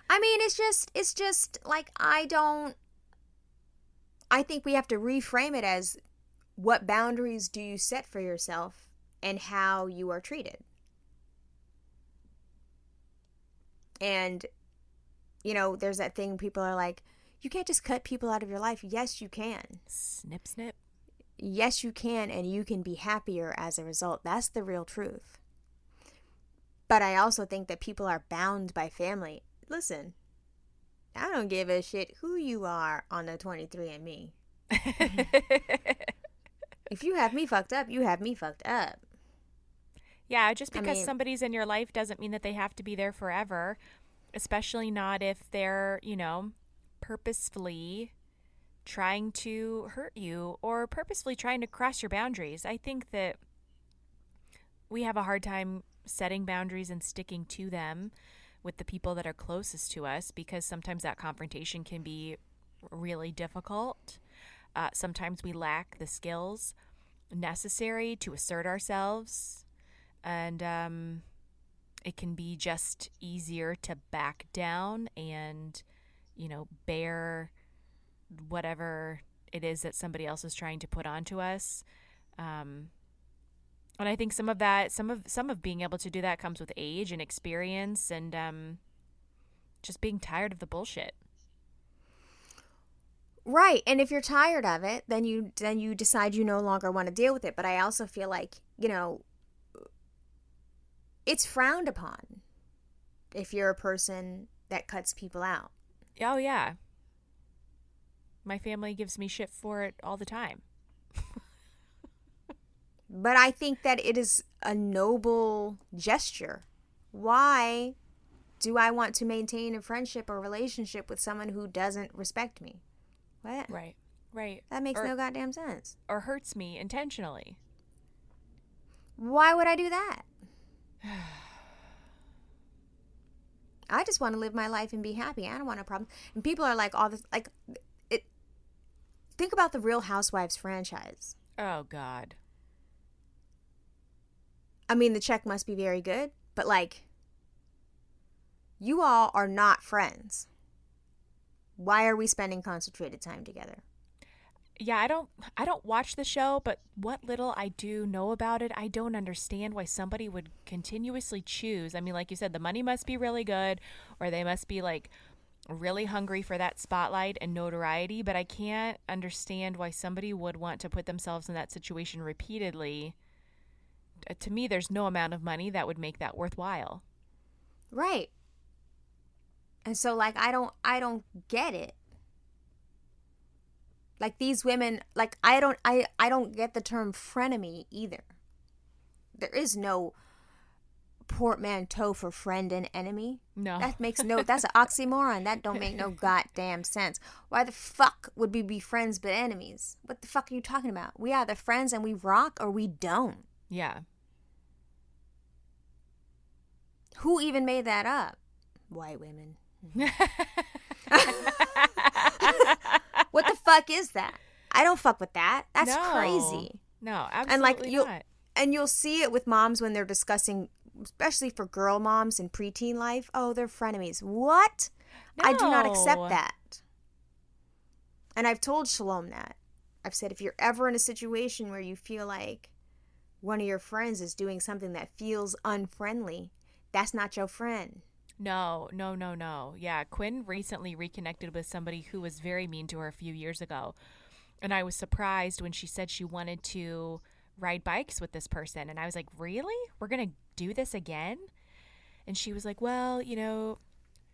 I mean, it's just like, I think we have to reframe it as, what boundaries do you set for yourself and how you are treated? And, there's that thing, people are like, you can't just cut people out of your life. Yes, you can. Snip, snip. Yes, you can, and you can be happier as a result. That's the real truth. But I also think that people are bound by family. Listen, I don't give a shit who you are on the 23andMe. If you have me fucked up, you have me fucked up. Yeah, just because somebody's in your life doesn't mean that they have to be there forever, especially not if they're, purposefully trying to hurt you or purposefully trying to cross your boundaries. I think that we have a hard time setting boundaries and sticking to them with the people that are closest to us, because sometimes that confrontation can be really difficult. Sometimes we lack the skills necessary to assert ourselves, and it can be just easier to back down and, bear whatever it is that somebody else is trying to put onto us. And I think some of being able to do that comes with age and experience and just being tired of the bullshit. Right. And if you're tired of it, then you decide you no longer want to deal with it. But I also feel like, it's frowned upon if you're a person that cuts people out. Oh, yeah. My family gives me shit for it all the time. But I think that it is a noble gesture. Why do I want to maintain a friendship or relationship with someone who doesn't respect me? What? Right. Right. That makes no goddamn sense. Or hurts me intentionally. Why would I do that? I just want to live my life and be happy. I don't want a problem. And people are like all this, like, it. Think about the Real Housewives franchise. Oh, God. I mean, the check must be very good, but like, you all are not friends. Why are we spending concentrated time together? Yeah, I don't watch the show, but what little I do know about it, I don't understand why somebody would continuously choose. I mean, like you said, the money must be really good, or they must be like really hungry for that spotlight and notoriety, but I can't understand why somebody would want to put themselves in that situation repeatedly. To me, there's no amount of money that would make that worthwhile. Right. And so like I don't get it. Like these women, like I don't get the term frenemy either. There is no portmanteau for friend and enemy. No. That's an oxymoron. That don't make no goddamn sense. Why the fuck would we be friends but enemies? What the fuck are you talking about? We either friends and we rock or we don't. Yeah. Who even made that up? White women. What the fuck is that? I don't fuck with that. That's crazy. No, absolutely and like not. You'll see it with moms when they're discussing, especially for girl moms in preteen life. Oh, they're frenemies. What? No. I do not accept that. And I've told Shalom that. I've said if you're ever in a situation where you feel like one of your friends is doing something that feels unfriendly, that's not your friend. No. Yeah, Quinn recently reconnected with somebody who was very mean to her a few years ago. And I was surprised when she said she wanted to ride bikes with this person. And I was like, really? We're going to do this again? And she was like, well,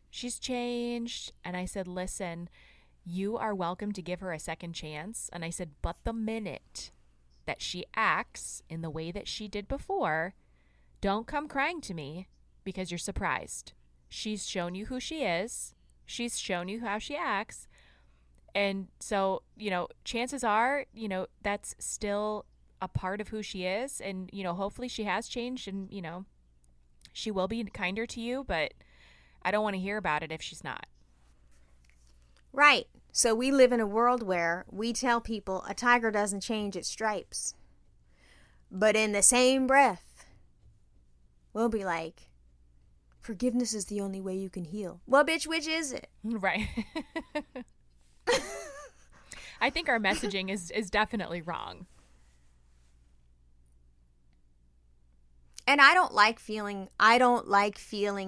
she's changed. And I said, listen, you are welcome to give her a second chance. And I said, but the minute that she acts in the way that she did before, don't come crying to me because you're surprised. She's shown you who she is. She's shown you how she acts. And so, chances are, that's still a part of who she is. And, hopefully she has changed and, she will be kinder to you. But I don't want to hear about it if she's not. Right. So we live in a world where we tell people a tiger doesn't change its stripes. But in the same breath, we'll be like, forgiveness is the only way you can heal. Well, bitch, which is it? Right. I think our messaging is definitely wrong. And I don't like feeling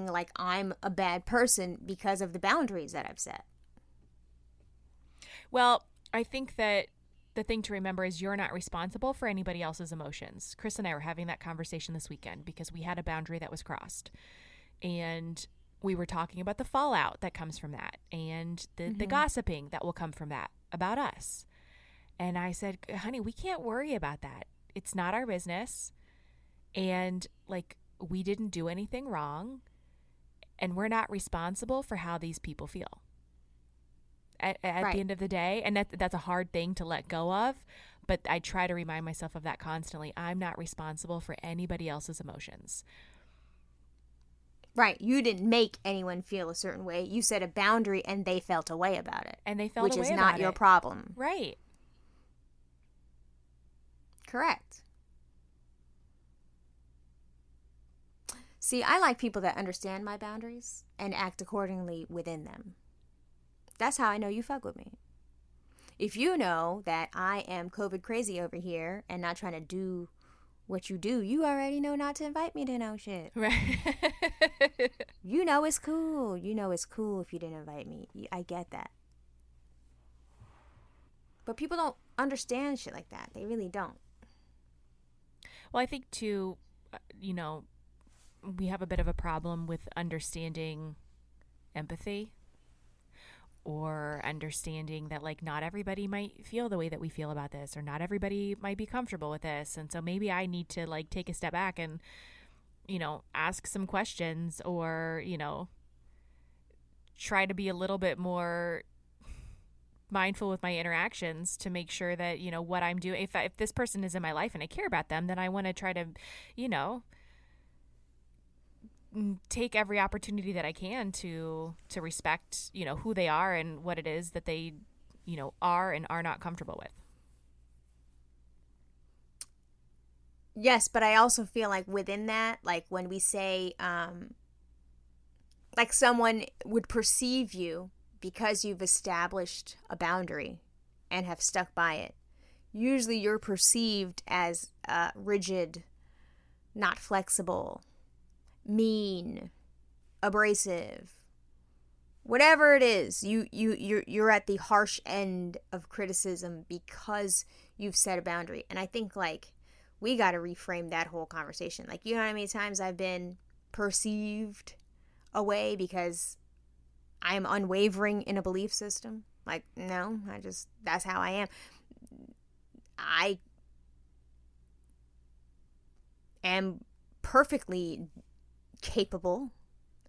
like I'm a bad person because of the boundaries that I've set. Well, I think that the thing to remember is you're not responsible for anybody else's emotions. Chris and I were having that conversation this weekend because we had a boundary that was crossed. And we were talking about the fallout that comes from that and the gossiping that will come from that about us. And I said, honey, we can't worry about that. It's not our business. And like, we didn't do anything wrong. And we're not responsible for how these people feel at right. the end of the day. And that's a hard thing to let go of. But I try to remind myself of that constantly. I'm not responsible for anybody else's emotions. Right. You didn't make anyone feel a certain way. You set a boundary and they felt a way about it. And they felt a way about it. Which is not your problem. Right. Correct. See, I like people that understand my boundaries and act accordingly within them. That's how I know you fuck with me. If you know that I am COVID crazy over here and not trying to do what you do, you already know not to invite me to no shit. Right. You know it's cool. You know it's cool if you didn't invite me. I get that. But people don't understand shit like that. They really don't. Well, I think too, we have a bit of a problem with understanding empathy or understanding that like not everybody might feel the way that we feel about this or not everybody might be comfortable with this. And so maybe I need to like take a step back and, ask some questions or, try to be a little bit more mindful with my interactions to make sure that, you know, what I'm doing, if this person is in my life and I care about them, then I want to try to, you know, take every opportunity that I can to respect, you know, who they are and what it is that they, you know, are and are not comfortable with. Yes, but I also feel like within that, like when we say, like someone would perceive you because you've established a boundary and have stuck by it. Usually you're perceived as rigid, not flexible, mean, abrasive, whatever it is. You're at the harsh end of criticism because you've set a boundary. And I think like we got to reframe that whole conversation. Like, you know how many times I've been perceived a way because I am unwavering in a belief system? Like, no, that's how I am. I am perfectly capable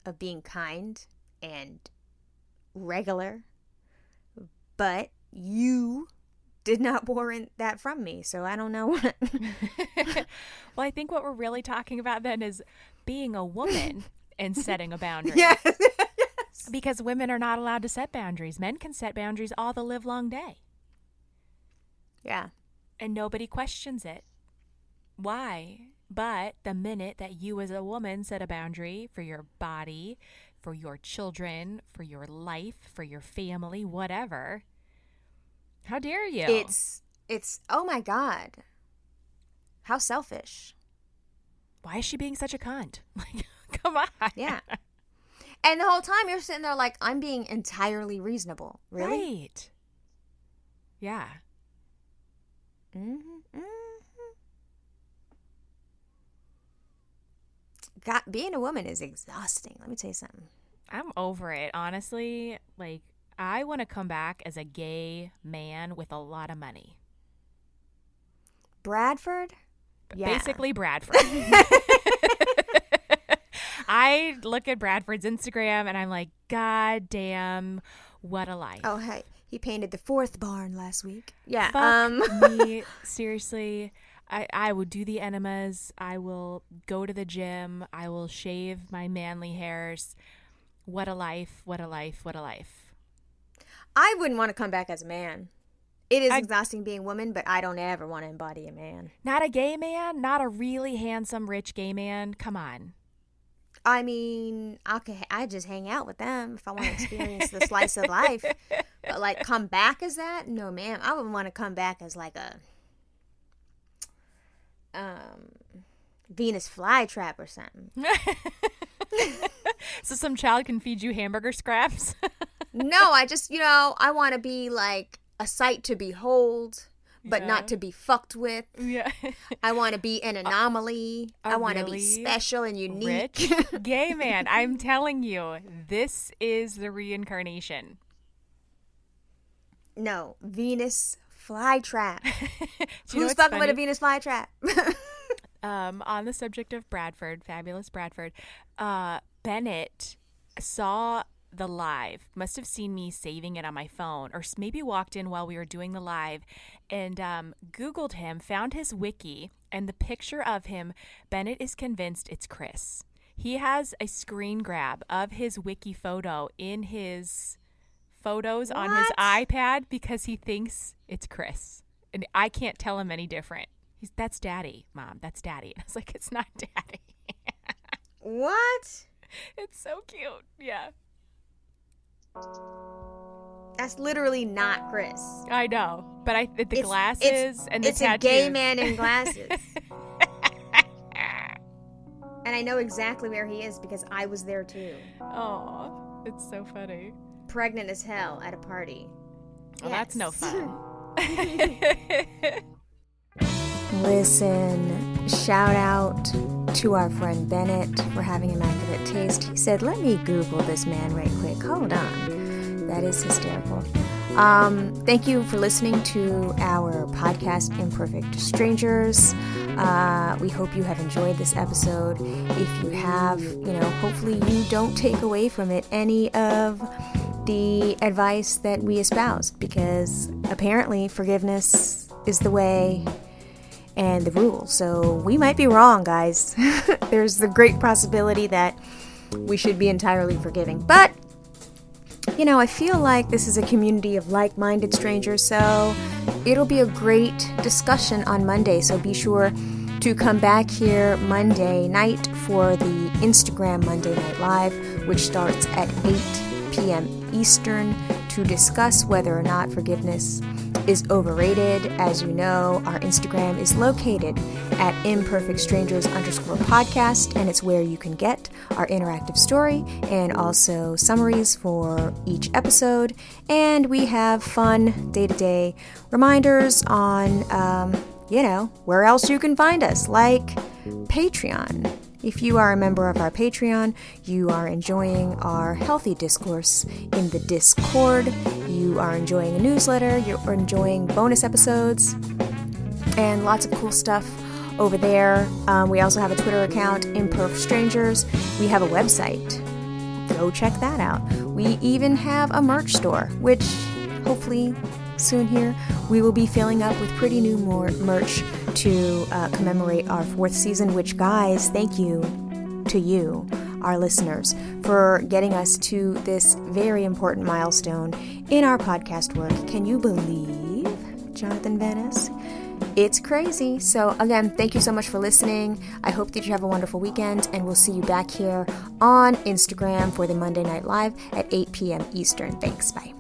of being kind and regular, but you did not warrant that from me, so I don't know what. Well, I think what we're really talking about then is being a woman and setting a boundary. Yes. Because women are not allowed to set boundaries. Men can set boundaries all the livelong day. Yeah. And nobody questions it. Why? But the minute that you as a woman set a boundary for your body, for your children, for your life, for your family, whatever, how dare you? It's oh my God. How selfish. Why is she being such a cunt? Like, come on. Yeah. And the whole time you're sitting there like, I'm being entirely reasonable. Really? Right. Yeah. Mm-hmm. God, being a woman is exhausting. Let me tell you something. I'm over it, honestly. Like, I want to come back as a gay man with a lot of money. Bradford? Yeah. Basically Bradford. I look at Bradford's Instagram and I'm like, God damn, what a life. Oh, hey. He painted the 4th barn last week. Yeah. Fuck me. Seriously. I will do the enemas. I will go to the gym. I will shave my manly hairs. What a life. What a life. What a life. I wouldn't want to come back as a man. It is exhausting being a woman, but I don't ever want to embody a man. Not a gay man? Not a really handsome, rich gay man? Come on. I mean, I just hang out with them if I want to experience the slice of life. But, like, come back as that? No, ma'am. I wouldn't want to come back as, like, a Venus flytrap or something. So some child can feed you hamburger scraps? No, I just, I want to be, like, a sight to behold, but not to be fucked with. Yeah. I want to be an anomaly. I want to be special and unique. Rich gay man. I'm telling you, this is the reincarnation. No, Venus flytrap. Who's fucking with a Venus flytrap? On the subject of Bradford, fabulous Bradford, Bennett saw the live, must have seen me saving it on my phone, or maybe walked in while we were doing the live and Googled him, found his wiki, and the picture of him, Bennett is convinced it's Chris. He has a screen grab of his wiki photo in his photos on his iPad because he thinks it's Chris. And I can't tell him any different. That's daddy, Mom. That's daddy. And I was like, it's not daddy. What? It's so cute. Yeah. That's literally not Chris. I know. But the glasses and the tattoos. It's a gay man in glasses. And I know exactly where he is because I was there too. Oh, it's so funny. Pregnant as hell at a party. Well, yes. That's no fun. Listen, shout out to our friend Bennett for having immaculate taste. He said, let me Google this man right quick. Hold on. That is hysterical. Thank you for listening to our podcast, Imperfect Strangers. We hope you have enjoyed this episode. If you have, hopefully you don't take away from it any of the advice that we espoused, because apparently forgiveness is the way and the rule. So we might be wrong, guys. There's the great possibility that we should be entirely forgiving. But, I feel like this is a community of like-minded strangers, so it'll be a great discussion on Monday. So be sure to come back here Monday night for the Instagram Monday Night Live, which starts at 8 p.m. Eastern, to discuss whether or not forgiveness is overrated. As you know, our Instagram is located at imperfectstrangers_podcast, and it's where you can get our interactive story and also summaries for each episode. And we have fun day-to-day reminders on, where else you can find us, like Patreon. If you are a member of our Patreon, you are enjoying our healthy discourse in the Discord. You are enjoying a newsletter. You're enjoying bonus episodes and lots of cool stuff over there. We also have a Twitter account, Imperf Strangers. We have a website. Go check that out. We even have a merch store, which hopefully soon here we will be filling up with pretty new more merch to commemorate our 4th season, which, guys, thank you to you, our listeners, for getting us to this very important milestone in our podcast work. Can you believe, Jonathan Venice? It's crazy. So again, thank you so much for listening. I hope that you have a wonderful weekend, and we'll see you back here on Instagram for the Monday Night Live at 8 p.m. Eastern. Thanks. Bye.